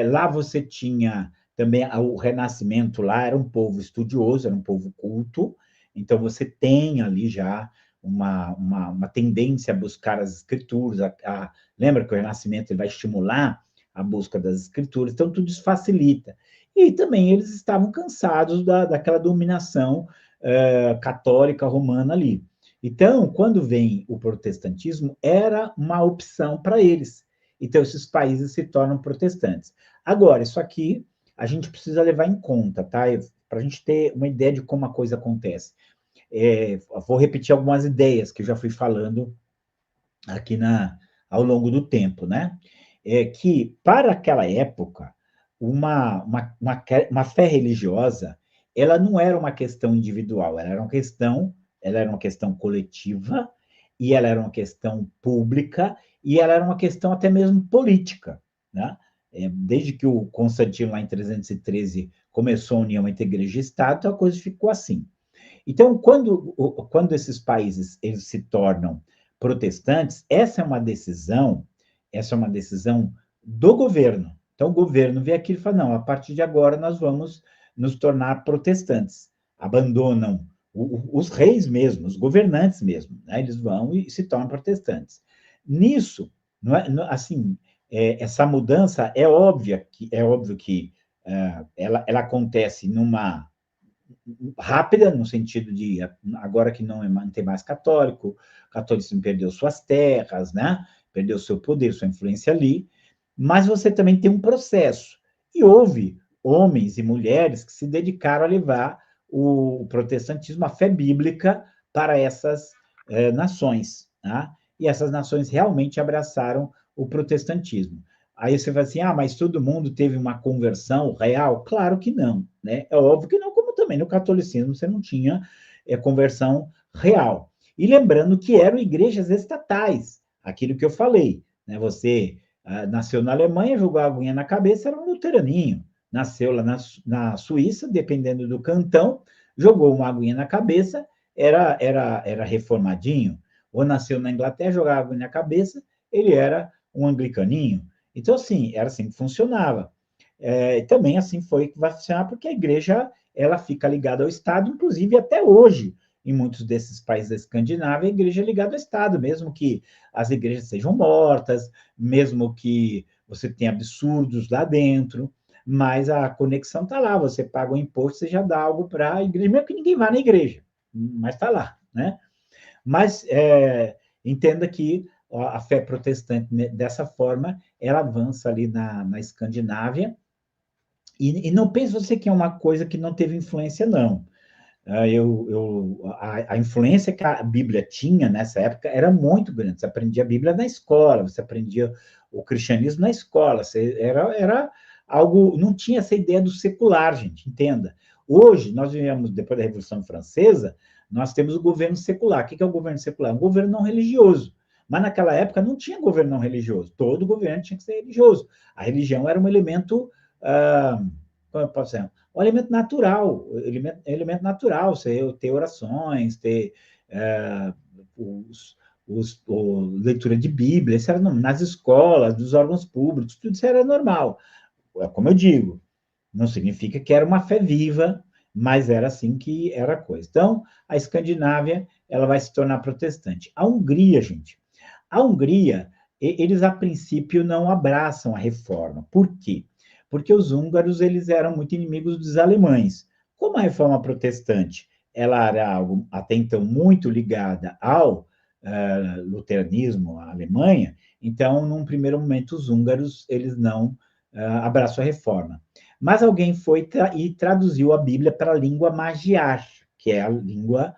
lá você tinha também o Renascimento, lá era um povo estudioso, era um povo culto, então você tem ali já uma tendência a buscar as escrituras, lembra que o Renascimento ele vai estimular a busca das escrituras, então tudo isso facilita. E também eles estavam cansados daquela dominação católica romana ali. Então, quando vem o protestantismo, era uma opção para eles. Então, esses países se tornam protestantes. Agora, isso aqui a gente precisa levar em conta, tá? Para a gente ter uma ideia de como a coisa acontece. Vou repetir algumas ideias que eu já fui falando aqui ao longo do tempo, né? Que, para aquela época, uma fé religiosa, ela não era uma questão individual, ela era uma questão coletiva, e ela era uma questão pública, e ela era uma questão até mesmo política, né? Desde que o Constantino, lá em 313, começou a união entre igreja e Estado, então a coisa ficou assim. Então, quando esses países eles se tornam protestantes, essa é uma decisão do governo. Então, o governo vê aquilo e fala, não, a partir de agora nós vamos nos tornar protestantes. Abandonam os reis mesmo, os governantes mesmo, né? Eles vão e se tornam protestantes. Nisso, não é, assim, essa mudança é óbvio que ela acontece numa rápida, no sentido de agora que não tem mais católico, o catolicismo perdeu suas terras, né? Perdeu seu poder, sua influência ali, mas você também tem um processo. E houve homens e mulheres que se dedicaram a levar o protestantismo, a fé bíblica, para essas nações. Tá? E essas nações realmente abraçaram o protestantismo. Aí você vai assim, mas todo mundo teve uma conversão real? Claro que não, né? É óbvio que não, como também no catolicismo você não tinha conversão real. E lembrando que eram igrejas estatais, aquilo que eu falei, né? Você nasceu na Alemanha, jogou a aguinha na cabeça, era um luteraninho. Nasceu lá na Suíça, dependendo do cantão, jogou uma aguinha na cabeça, era reformadinho. Ou nasceu na Inglaterra, jogava a aguinha na cabeça, ele era um anglicaninho. Então, assim, era assim que funcionava. Também assim foi que vai funcionar, porque a igreja ela fica ligada ao Estado, inclusive até hoje, em muitos desses países da Escandinávia, a igreja é ligada ao Estado, mesmo que as igrejas sejam mortas, mesmo que você tenha absurdos lá dentro, mas a conexão está lá, você paga o imposto, você já dá algo para a igreja, mesmo que ninguém vá na igreja, mas está lá, né? Mas entenda que a fé protestante, né, dessa forma, ela avança ali na Escandinávia, e não pense você que é uma coisa que não teve influência, não. A influência que a Bíblia tinha nessa época era muito grande. Você aprendia a Bíblia na escola, você aprendia o cristianismo na escola. Era algo. Não tinha essa ideia do secular, gente, entenda. Hoje, nós vivemos, depois da Revolução Francesa, nós temos o governo secular. O que é o governo secular? Um governo não religioso. Mas naquela época não tinha governo não religioso. Todo governo tinha que ser religioso. A religião era um elemento. Como eu posso dizer? Um elemento natural, elemento natural, você ter orações, ter leitura de Bíblia, isso era nas escolas, nos órgãos públicos, tudo isso era normal. Como eu digo, não significa que era uma fé viva, mas era assim que era a coisa. Então, a Escandinávia, ela vai se tornar protestante. A Hungria, gente, a Hungria, eles a princípio não abraçam a reforma. Por quê? Porque os húngaros eles eram muito inimigos dos alemães. Como a reforma protestante ela era algo até então muito ligada ao luteranismo, à Alemanha, então, num primeiro momento, os húngaros eles não abraçam a reforma. Mas alguém foi e traduziu a Bíblia para a língua magiar, que é a língua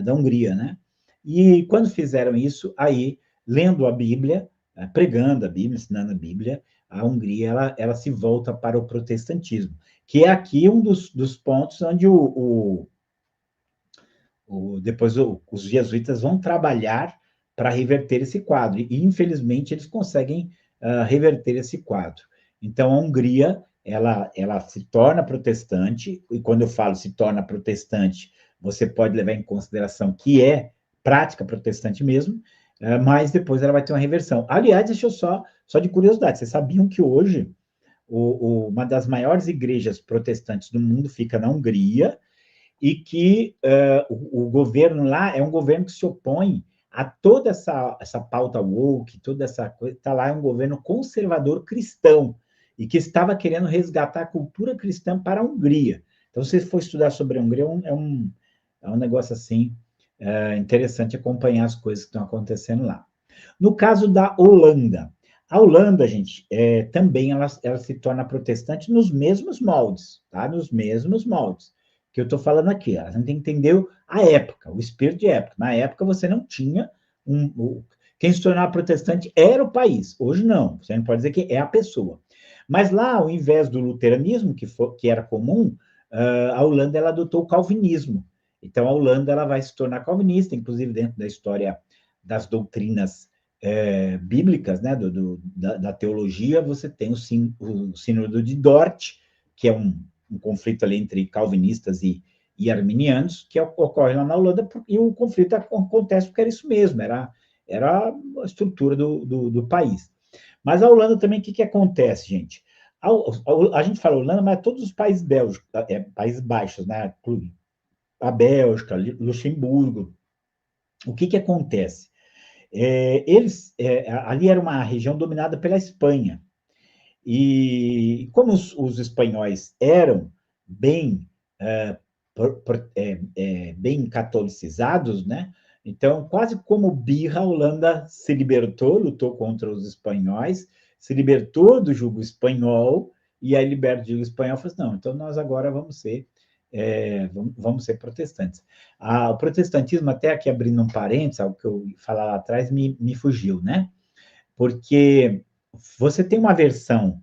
da Hungria, né? E quando fizeram isso, aí, lendo a Bíblia, pregando a Bíblia, ensinando a Bíblia, a Hungria ela se volta para o protestantismo, que é aqui um dos pontos onde depois os jesuítas vão trabalhar para reverter esse quadro, e infelizmente eles conseguem reverter esse quadro. Então a Hungria ela se torna protestante, e quando eu falo se torna protestante, você pode levar em consideração que é prática protestante mesmo, mas depois ela vai ter uma reversão. Aliás, deixa eu só de curiosidade, vocês sabiam que hoje uma das maiores igrejas protestantes do mundo fica na Hungria, e que o governo lá é um governo que se opõe a toda essa pauta woke, toda essa coisa, está lá, é um governo conservador cristão, e que estava querendo resgatar a cultura cristã para a Hungria. Então, se você for estudar sobre a Hungria, é um negócio assim, interessante acompanhar as coisas que estão acontecendo lá. No caso da Holanda, a Holanda, gente, também ela se torna protestante nos mesmos moldes, tá? Nos mesmos moldes que eu estou falando aqui. A gente tem que entender a época, o espírito de época. Na época você não tinha quem se tornava protestante era o país. Hoje não. Você não pode dizer que é a pessoa. Mas lá, ao invés do luteranismo, que era comum, a Holanda ela adotou o calvinismo. Então, a Holanda ela vai se tornar calvinista, inclusive dentro da história das doutrinas bíblicas, né, da teologia, você tem o Sínodo de Dort, que é um conflito ali entre calvinistas e arminianos, que ocorre lá na Holanda, e o conflito acontece porque era isso mesmo, era a estrutura do país. Mas a Holanda também, o que acontece, gente? A gente fala Holanda, mas todos os países bélgicos, Países Baixos, né? A Bélgica, Luxemburgo. O que acontece? Ali era uma região dominada pela Espanha. E como os espanhóis eram bem, bem catolicizados, né? Então, quase como birra, a Holanda se libertou, lutou contra os espanhóis, se libertou do jugo espanhol, e aí liberta do jugo espanhol, falou assim, não, então nós agora vamos ser protestantes. O protestantismo, até aqui abrindo um parênteses, algo que eu falar lá atrás me fugiu, né? Porque você tem uma versão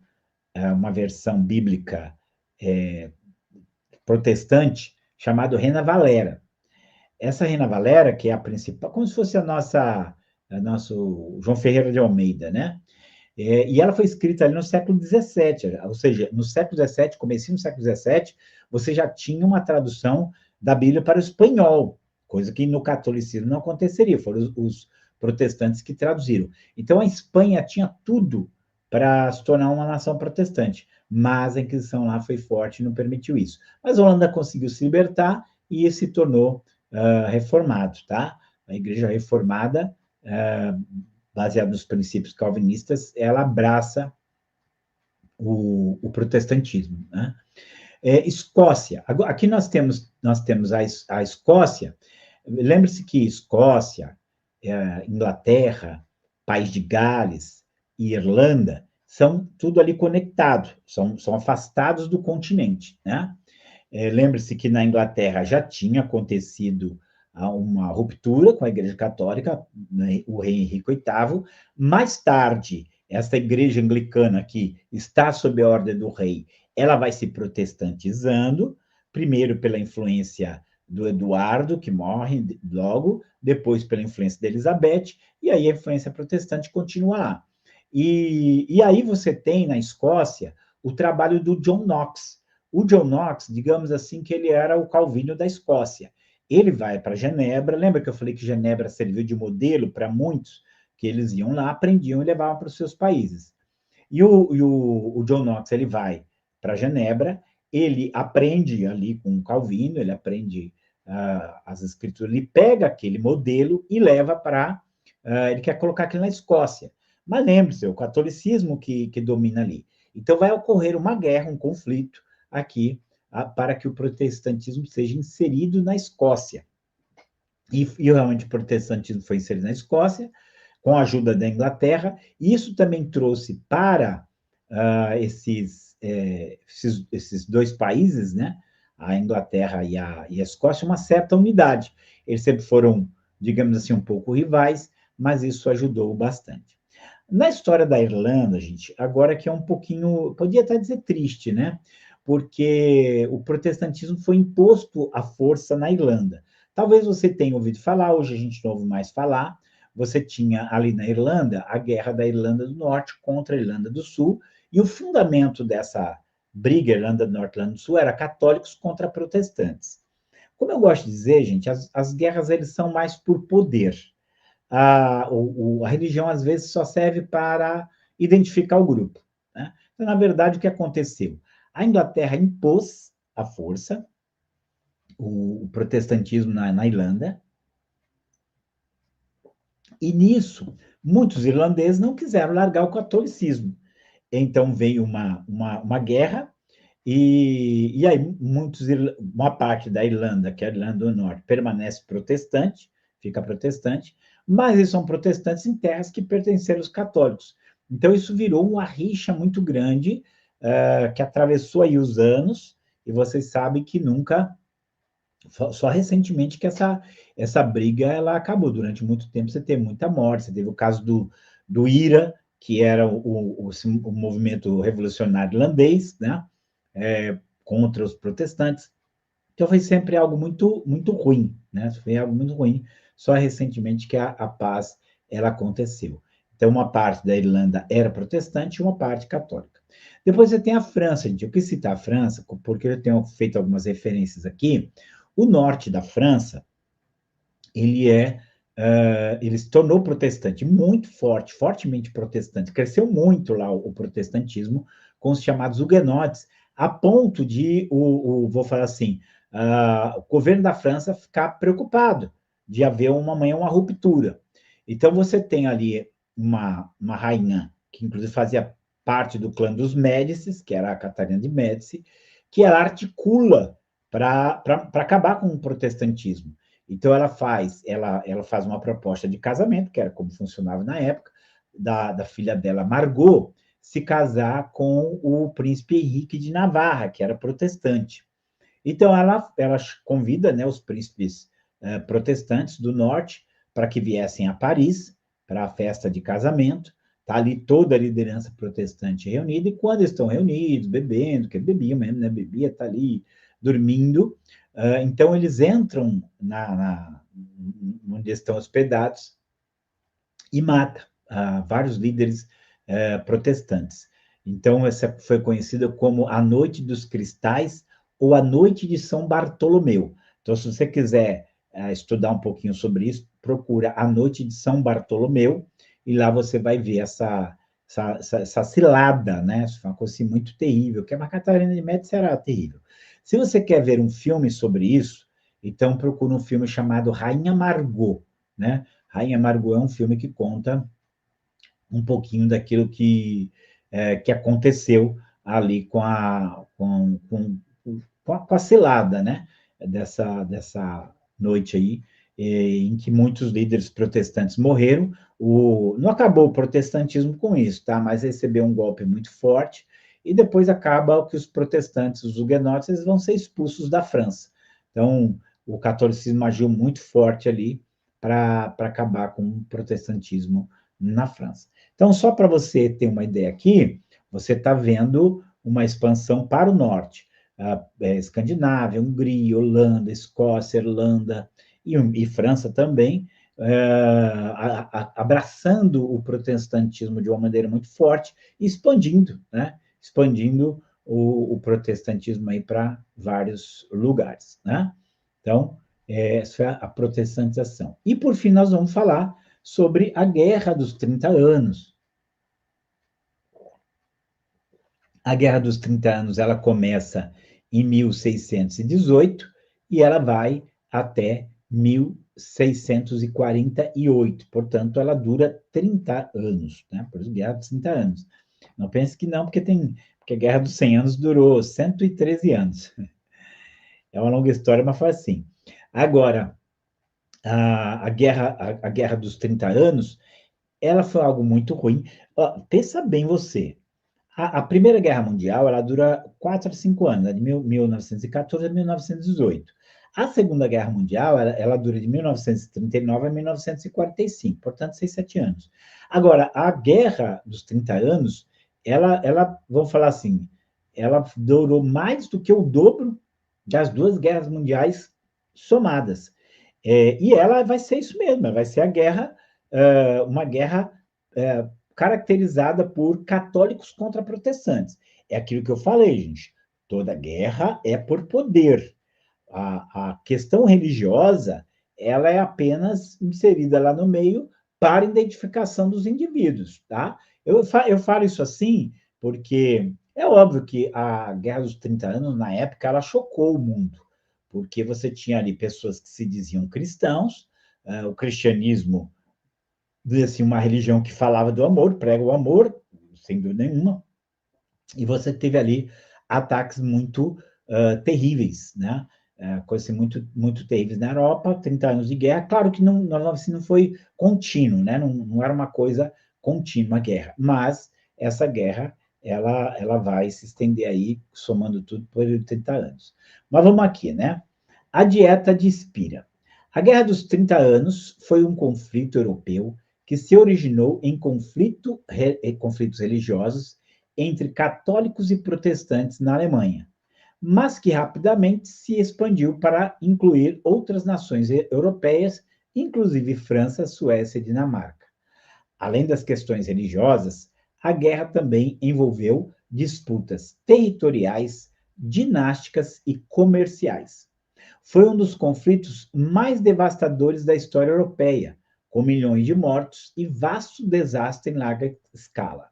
bíblica protestante chamada Reina Valera. Essa Reina Valera, que é a principal, como se fosse nosso João Ferreira de Almeida, né? E ela foi escrita ali no século XVII, ou seja, no século XVII, comecinho do século XVII, você já tinha uma tradução da Bíblia para o espanhol, coisa que no catolicismo não aconteceria, foram os protestantes que traduziram. Então, a Espanha tinha tudo para se tornar uma nação protestante, mas a Inquisição lá foi forte e não permitiu isso. Mas a Holanda conseguiu se libertar e se tornou reformado, tá? A Igreja Reformada, baseada nos princípios calvinistas, ela abraça o protestantismo, né? Escócia. Aqui nós temos a Escócia. Lembre-se que Escócia, Inglaterra, País de Gales e Irlanda são tudo ali conectado, são afastados do continente, né? Lembre-se que na Inglaterra já tinha acontecido uma ruptura com a Igreja Católica, né, o rei Henrique VIII. Mais tarde, essa igreja anglicana que está sob a ordem do rei, ela vai se protestantizando, primeiro pela influência do Eduardo, que morre logo, depois pela influência de Elizabeth, e aí a influência protestante continua lá. E aí você tem, na Escócia, o trabalho do John Knox. O John Knox, digamos assim, que ele era o Calvino da Escócia. Ele vai para Genebra, lembra que eu falei que Genebra serviu de modelo para muitos, que eles iam lá, aprendiam e levavam para os seus países. E o John Knox, ele vai para Genebra, ele aprende ali com o Calvino, ele aprende as escrituras, ele pega aquele modelo e leva para... ele quer colocar aquilo na Escócia. Mas lembre-se, é o catolicismo que domina ali. Então vai ocorrer uma guerra, um conflito aqui, para que o protestantismo seja inserido na Escócia. E realmente o protestantismo foi inserido na Escócia, com a ajuda da Inglaterra, e isso também trouxe para esses dois países, né, a Inglaterra e a Escócia, uma certa unidade. Eles sempre foram, digamos assim, um pouco rivais, mas isso ajudou bastante. Na história da Irlanda, gente, agora que é um pouquinho, podia até dizer triste, né? Porque o protestantismo foi imposto à força na Irlanda. Talvez você tenha ouvido falar, hoje a gente não ouve mais falar, você tinha ali na Irlanda a guerra da Irlanda do Norte contra a Irlanda do Sul, e o fundamento dessa briga Irlanda do Norte e Irlanda do Sul era católicos contra protestantes. Como eu gosto de dizer, gente, as guerras eles são mais por poder. A religião, às vezes, só serve para identificar o grupo, né? Então, na verdade, o que aconteceu? A Inglaterra impôs à força o protestantismo na Irlanda, e nisso, muitos irlandeses não quiseram largar o catolicismo. Então, veio uma guerra, e aí uma parte da Irlanda, que é a Irlanda do Norte, permanece protestante, fica protestante, mas eles são protestantes em terras que pertenceram aos católicos. Então, isso virou uma rixa muito grande, que atravessou aí os anos, e vocês sabem que nunca, só recentemente que essa briga ela acabou. Durante muito tempo você teve muita morte, você teve o caso do IRA, que era o movimento revolucionário irlandês, né? Contra os protestantes. Então foi sempre algo muito, muito ruim, né? Foi algo muito ruim só recentemente que a paz ela aconteceu. Então, uma parte da Irlanda era protestante e uma parte católica. Depois você tem a França, gente. Eu quis citar a França porque eu tenho feito algumas referências aqui. O norte da França, ele se tornou protestante muito forte, fortemente protestante. Cresceu muito lá o protestantismo com os chamados huguenotes, a ponto de, vou falar assim, o governo da França ficar preocupado de haver amanhã uma ruptura. Então, você tem ali uma rainha, que inclusive fazia parte do clã dos Médicis, que era a Catarina de Médici, que ela articula para acabar com o protestantismo. Então, ela faz uma proposta de casamento, que era como funcionava na época, da filha dela, Margot, se casar com o príncipe Henrique de Navarra, que era protestante. Então, ela convida, né, os príncipes protestantes do norte para que viessem a Paris para a festa de casamento. Está ali toda a liderança protestante reunida, e quando estão reunidos, bebendo, que bebia mesmo, né? Bebia, está ali dormindo. Então, eles entram onde estão hospedados e matam vários líderes protestantes. Então, essa foi conhecida como a Noite dos Cristais ou a Noite de São Bartolomeu. Então, se você quiser estudar um pouquinho sobre isso, procura a Noite de São Bartolomeu, e lá você vai ver essa cilada, né? Isso foi uma coisa assim, muito terrível, que a Catarina de Médici era terrível. Se você quer ver um filme sobre isso, então procura um filme chamado Rainha Margot, né? Rainha Margot é um filme que conta um pouquinho daquilo que aconteceu ali com a cilada, né? Dessa noite aí, em que muitos líderes protestantes morreram. Não acabou o protestantismo com isso, tá? Mas recebeu um golpe muito forte, e depois acaba que os protestantes, os huguenotes, eles vão ser expulsos da França. Então, o catolicismo agiu muito forte ali para acabar com o protestantismo na França. Então, só para você ter uma ideia aqui, você está vendo uma expansão para o norte. Escandinávia, Hungria, Holanda, Escócia, Irlanda e França também, abraçando o protestantismo de uma maneira muito forte e expandindo, né? Expandindo o protestantismo aí para vários lugares, né? Então, essa foi a protestantização. E, por fim, nós vamos falar sobre a Guerra dos 30 Anos. A Guerra dos 30 Anos, ela começa em 1618 e ela vai até 1648. Portanto, ela dura 30 anos, né? Por isso, Guerra dos 30 Anos. Não pense que não, porque a Guerra dos 100 Anos durou 113 anos. É uma longa história, mas foi assim. Agora, a Guerra dos 30 Anos, ela foi algo muito ruim. Pensa bem você, a Primeira Guerra Mundial, ela dura 4 a 5 anos, de 1914 a 1918. A Segunda Guerra Mundial, ela dura de 1939 a 1945, portanto, 6, 7 anos. Agora, a Guerra dos 30 Anos, vamos falar assim, ela durou mais do que o dobro das duas guerras mundiais somadas. E ela vai ser isso mesmo, ela vai ser uma guerra caracterizada por católicos contra protestantes. É aquilo que eu falei, gente. Toda guerra é por poder. A questão religiosa, ela é apenas inserida lá no meio para identificação dos indivíduos, tá? Eu falo isso assim porque é óbvio que a Guerra dos 30 Anos, na época, ela chocou o mundo, porque você tinha ali pessoas que se diziam cristãos, o cristianismo, assim, uma religião que falava do amor, prega o amor, sem dúvida nenhuma, e você teve ali ataques muito terríveis, né? Coisas assim, muito, muito terríveis na Europa, 30 anos de guerra. Claro que não foi contínuo, né? Não era uma coisa contínua a guerra, mas essa guerra ela vai se estender aí, somando tudo, por 30 anos. Mas vamos aqui, né? A Dieta de Spira. A Guerra dos 30 Anos foi um conflito europeu que se originou em conflitos religiosos entre católicos e protestantes na Alemanha, mas que rapidamente se expandiu para incluir outras nações europeias inclusive França, Suécia e Dinamarca. Além das questões religiosas, a guerra também envolveu disputas territoriais, dinásticas e comerciais. Foi um dos conflitos mais devastadores da história europeia, com milhões de mortos e vasto desastre em larga escala.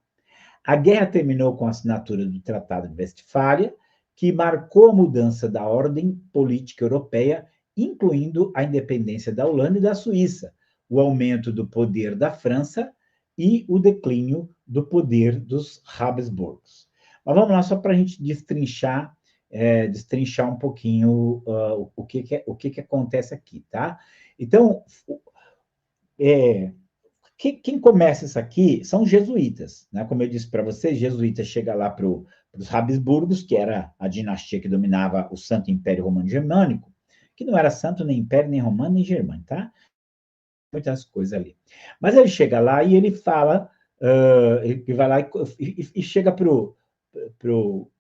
A guerra terminou com a assinatura do Tratado de Westfália, que marcou a mudança da ordem política europeia, incluindo a independência da Holanda e da Suíça, o aumento do poder da França e o declínio do poder dos Habsburgos. Mas vamos lá, só para a gente destrinchar um pouquinho o que acontece aqui, tá? Então, quem começa isso aqui são os jesuítas, né? Como eu disse para vocês, jesuítas chega lá para os Habsburgos, que era a dinastia que dominava o Santo Império Romano Germânico, que não era santo nem império, nem romano, nem germânico, tá? Muitas coisas ali. Mas ele chega lá e ele fala, ele vai lá e chega para o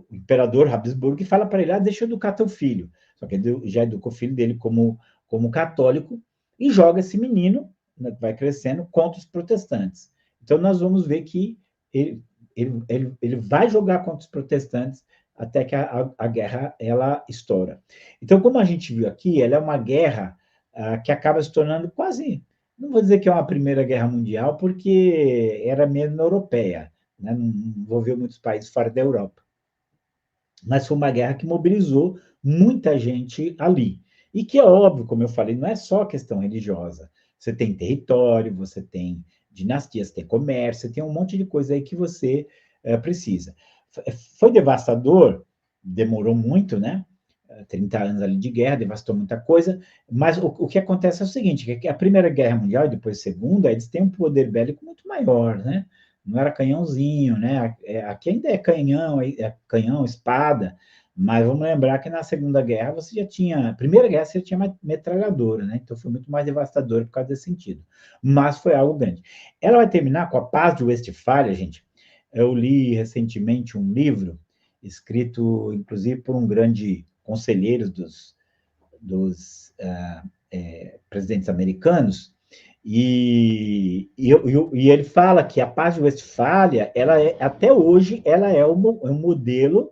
imperador Habsburgo e fala para ele, deixa eu educar teu filho. Só que ele já educou o filho dele como católico e joga esse menino, né, vai crescendo, contra os protestantes. Então, nós vamos ver que ele vai jogar contra os protestantes até que a guerra ela estoura. Então, como a gente viu aqui, ela é uma guerra que acaba se tornando quase, não vou dizer que é uma Primeira Guerra Mundial, porque era mesmo europeia, né? Não envolveu muitos países fora da Europa. Mas foi uma guerra que mobilizou muita gente ali. E que é óbvio, como eu falei, não é só questão religiosa. Você tem território, você tem dinastias, tem comércio, tem um monte de coisa aí que você precisa. Foi devastador, demorou muito, né? 30 anos ali de guerra, devastou muita coisa, mas o que acontece é o seguinte, que a Primeira Guerra Mundial e depois a Segunda, eles têm um poder bélico muito maior, né? Não era canhãozinho, né? Aqui ainda é canhão, espada, mas vamos lembrar que na Segunda Guerra você já tinha, na Primeira Guerra você já tinha metralhadora, né? Então foi muito mais devastador por causa desse sentido. Mas foi algo grande. Ela vai terminar com a Paz de Westfália, gente. Eu li recentemente um livro escrito, inclusive, por um grande conselheiro dos presidentes americanos, e ele fala que a Paz de Westfália, até hoje, ela é um modelo,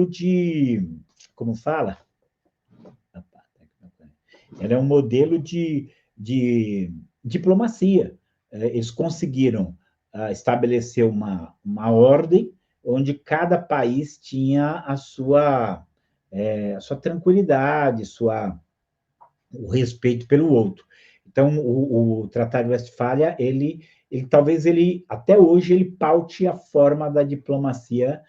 de, como fala? Ela é um modelo de diplomacia. Eles conseguiram estabelecer uma ordem onde cada país tinha a sua tranquilidade, o respeito pelo outro. Então, o Tratado de Westfália, talvez até hoje, ele paute a forma da diplomacia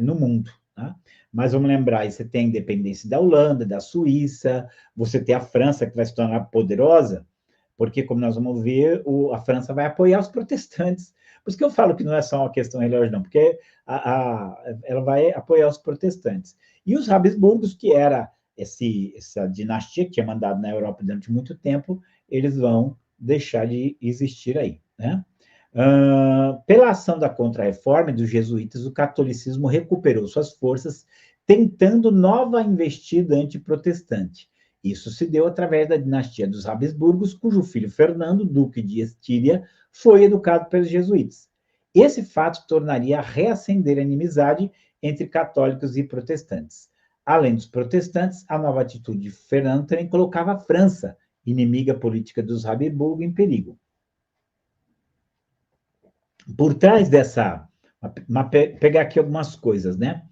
no mundo. Tá? Mas vamos lembrar, aí você tem a independência da Holanda, da Suíça, você tem a França, que vai se tornar poderosa, porque, como nós vamos ver, a França vai apoiar os protestantes. Por isso que eu falo que não é só uma questão religiosa, não, porque ela vai apoiar os protestantes. E os Habsburgos, que era essa dinastia que tinha mandado na Europa durante muito tempo, eles vão deixar de existir aí, né? Pela ação da Contra-Reforma dos jesuítas, o catolicismo recuperou suas forças, tentando nova investida antiprotestante. Isso se deu através da dinastia dos Habsburgos, cujo filho Fernando, duque de Estíria, foi educado pelos jesuítas. Esse fato tornaria a reacender a inimizade entre católicos e protestantes. Além dos protestantes, a nova atitude de Fernando também colocava a França, inimiga política dos Habsburgo, em perigo. Por trás dessa... pegar aqui algumas coisas, né?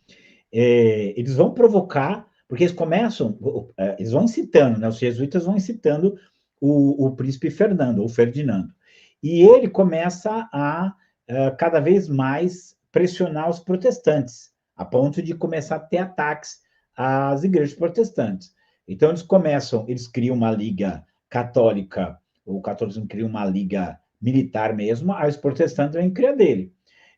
Eles vão provocar, porque eles vão incitando, né? Os jesuítas vão incitando o príncipe Fernando, ou Ferdinando. E ele começa a cada vez mais pressionar os protestantes, a ponto de começar a ter ataques às igrejas protestantes. Então, eles criam uma liga católica, o catolicismo cria uma liga militar mesmo, aí os protestantes vêm criar dele.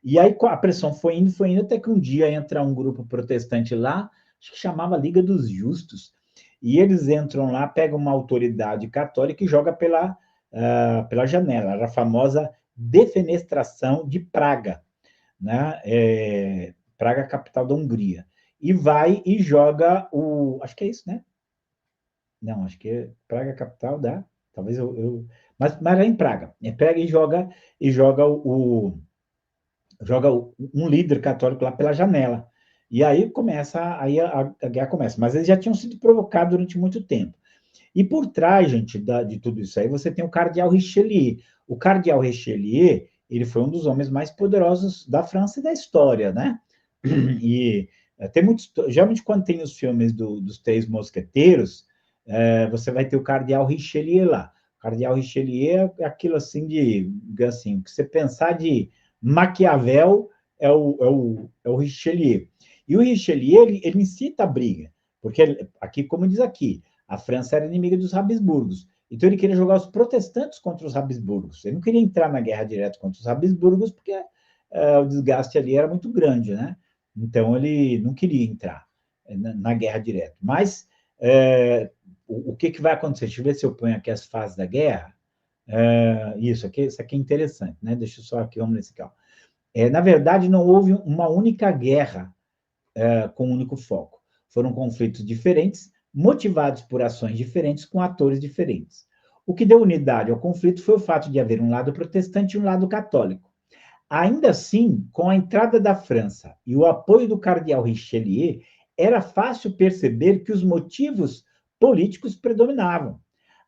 E aí a pressão foi indo, até que um dia entra um grupo protestante lá, acho que chamava Liga dos Justos, e eles entram lá, pegam uma autoridade católica e joga pela janela, era a famosa defenestração de Praga, né? Praga, capital da Hungria. E vai e joga acho que é isso, né? Não, acho que Praga é a capital da. Talvez mas é em Praga. Pega e joga um líder católico lá pela janela. E aí começa, aí a guerra começa. Mas eles já tinham sido provocados durante muito tempo. E por trás, gente, de tudo isso aí, você tem o cardeal Richelieu. O cardeal Richelieu, ele foi um dos homens mais poderosos da França e da história, né? E tem muitos. Geralmente, quando tem os filmes dos Três Mosqueteiros, você vai ter o cardeal Richelieu lá. O cardeal Richelieu é aquilo assim assim, o que você pensar de Maquiavel é o Richelieu. E o Richelieu, ele incita a briga, porque aqui, como diz aqui, a França era inimiga dos Habsburgos. Então ele queria jogar os protestantes contra os Habsburgos. Ele não queria entrar na guerra direto contra os Habsburgos, porque o desgaste ali era muito grande, né? Então ele não queria entrar na guerra direto. Mas o que vai acontecer? Deixa eu ver se eu ponho aqui as fases da guerra. Isso aqui é interessante, né? Deixa eu só aqui, vamos nesse aqui. Na verdade, não houve uma única guerra com um único foco. Foram conflitos diferentes, motivados por ações diferentes, com atores diferentes. O que deu unidade ao conflito foi o fato de haver um lado protestante e um lado católico. Ainda assim, com a entrada da França e o apoio do cardeal Richelieu, era fácil perceber que os motivos políticos predominavam.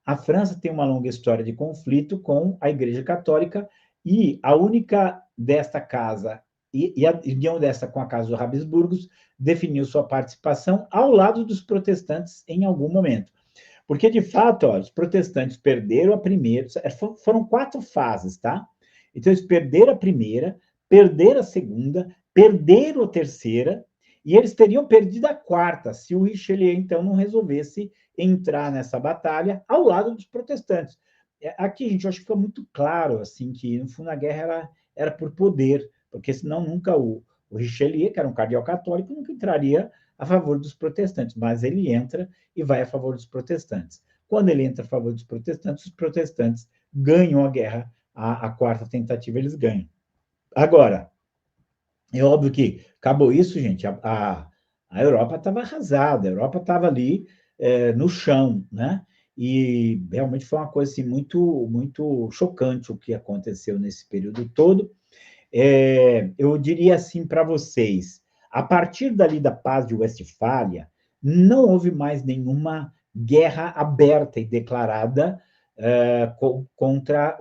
A França tem uma longa história de conflito com a Igreja Católica e a única desta casa e a união desta com a Casa dos Habsburgos definiu sua participação ao lado dos protestantes em algum momento. Porque, de fato, os protestantes perderam a primeira, foram 4 fases, tá? Então, eles perderam a primeira, perderam a segunda, perderam a terceira, e eles teriam perdido a quarta, se o Richelieu, então, não resolvesse entrar nessa batalha ao lado dos protestantes. Aqui, gente, eu acho que fica muito claro, assim, que, no fundo, a guerra era por poder, porque senão nunca o Richelieu, que era um cardeal católico, nunca entraria a favor dos protestantes, mas ele entra e vai a favor dos protestantes. Quando ele entra a favor dos protestantes, os protestantes ganham a guerra, a quarta tentativa eles ganham. Agora, é óbvio que acabou isso, gente, a Europa estava arrasada, a Europa estava ali no chão, né? E realmente foi uma coisa assim, muito, muito chocante o que aconteceu nesse período todo. Eu diria assim para vocês, a partir dali da paz de Westfália, não houve mais nenhuma guerra aberta e declarada contra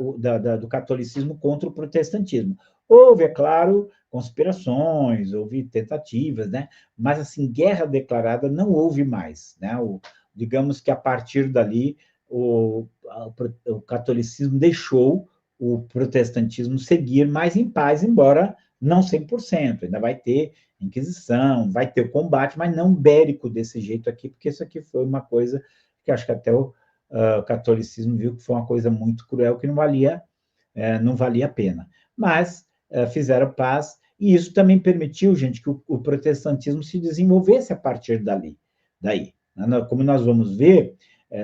do catolicismo contra o protestantismo. Houve, é claro, conspirações, houve tentativas, né? Mas assim, guerra declarada não houve mais, né? Digamos que a partir dali o catolicismo deixou o protestantismo seguir mais em paz, embora não 100%. Ainda vai ter Inquisição, vai ter o combate, mas não bélico desse jeito aqui, porque isso aqui foi uma coisa que acho que até o catolicismo viu que foi uma coisa muito cruel, que não valia a pena. Mas fizeram paz, e isso também permitiu, gente, que o protestantismo se desenvolvesse a partir daí. Como nós vamos ver,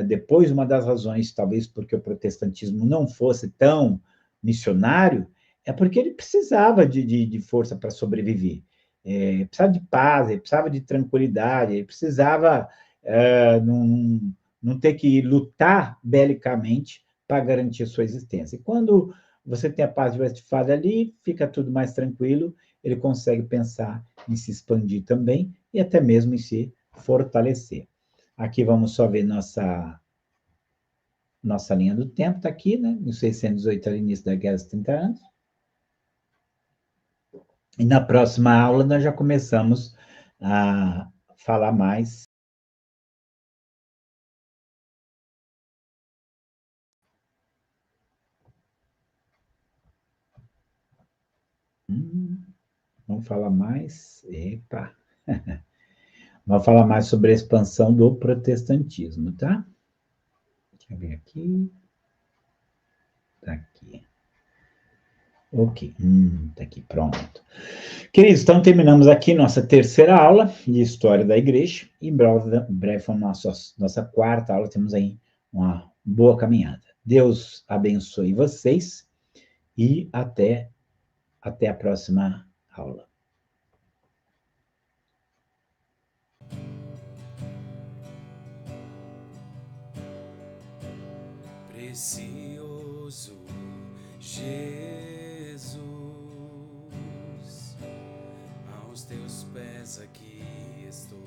depois, uma das razões, talvez porque o protestantismo não fosse tão missionário, é porque ele precisava de força para sobreviver. Ele precisava de paz, ele precisava de tranquilidade, ele precisava não ter que lutar belicamente para garantir sua existência. E quando você tem a paz de Westfália ali, fica tudo mais tranquilo, ele consegue pensar em se expandir também e até mesmo em se fortalecer. Aqui vamos só ver nossa linha do tempo, está aqui, né? 1608 era o início da Guerra dos 30 Anos. E na próxima aula nós já começamos a falar mais. Vamos falar mais. Epa! Vamos falar mais sobre a expansão do protestantismo, tá? Deixa eu ver aqui. Tá aqui. Ok. Tá aqui, pronto. Queridos, então terminamos aqui nossa terceira aula de História da Igreja. Em breve, nossa quarta aula, temos aí uma boa caminhada. Deus abençoe vocês e até a próxima aula. precioso Jesus, aos teus pés aqui estou.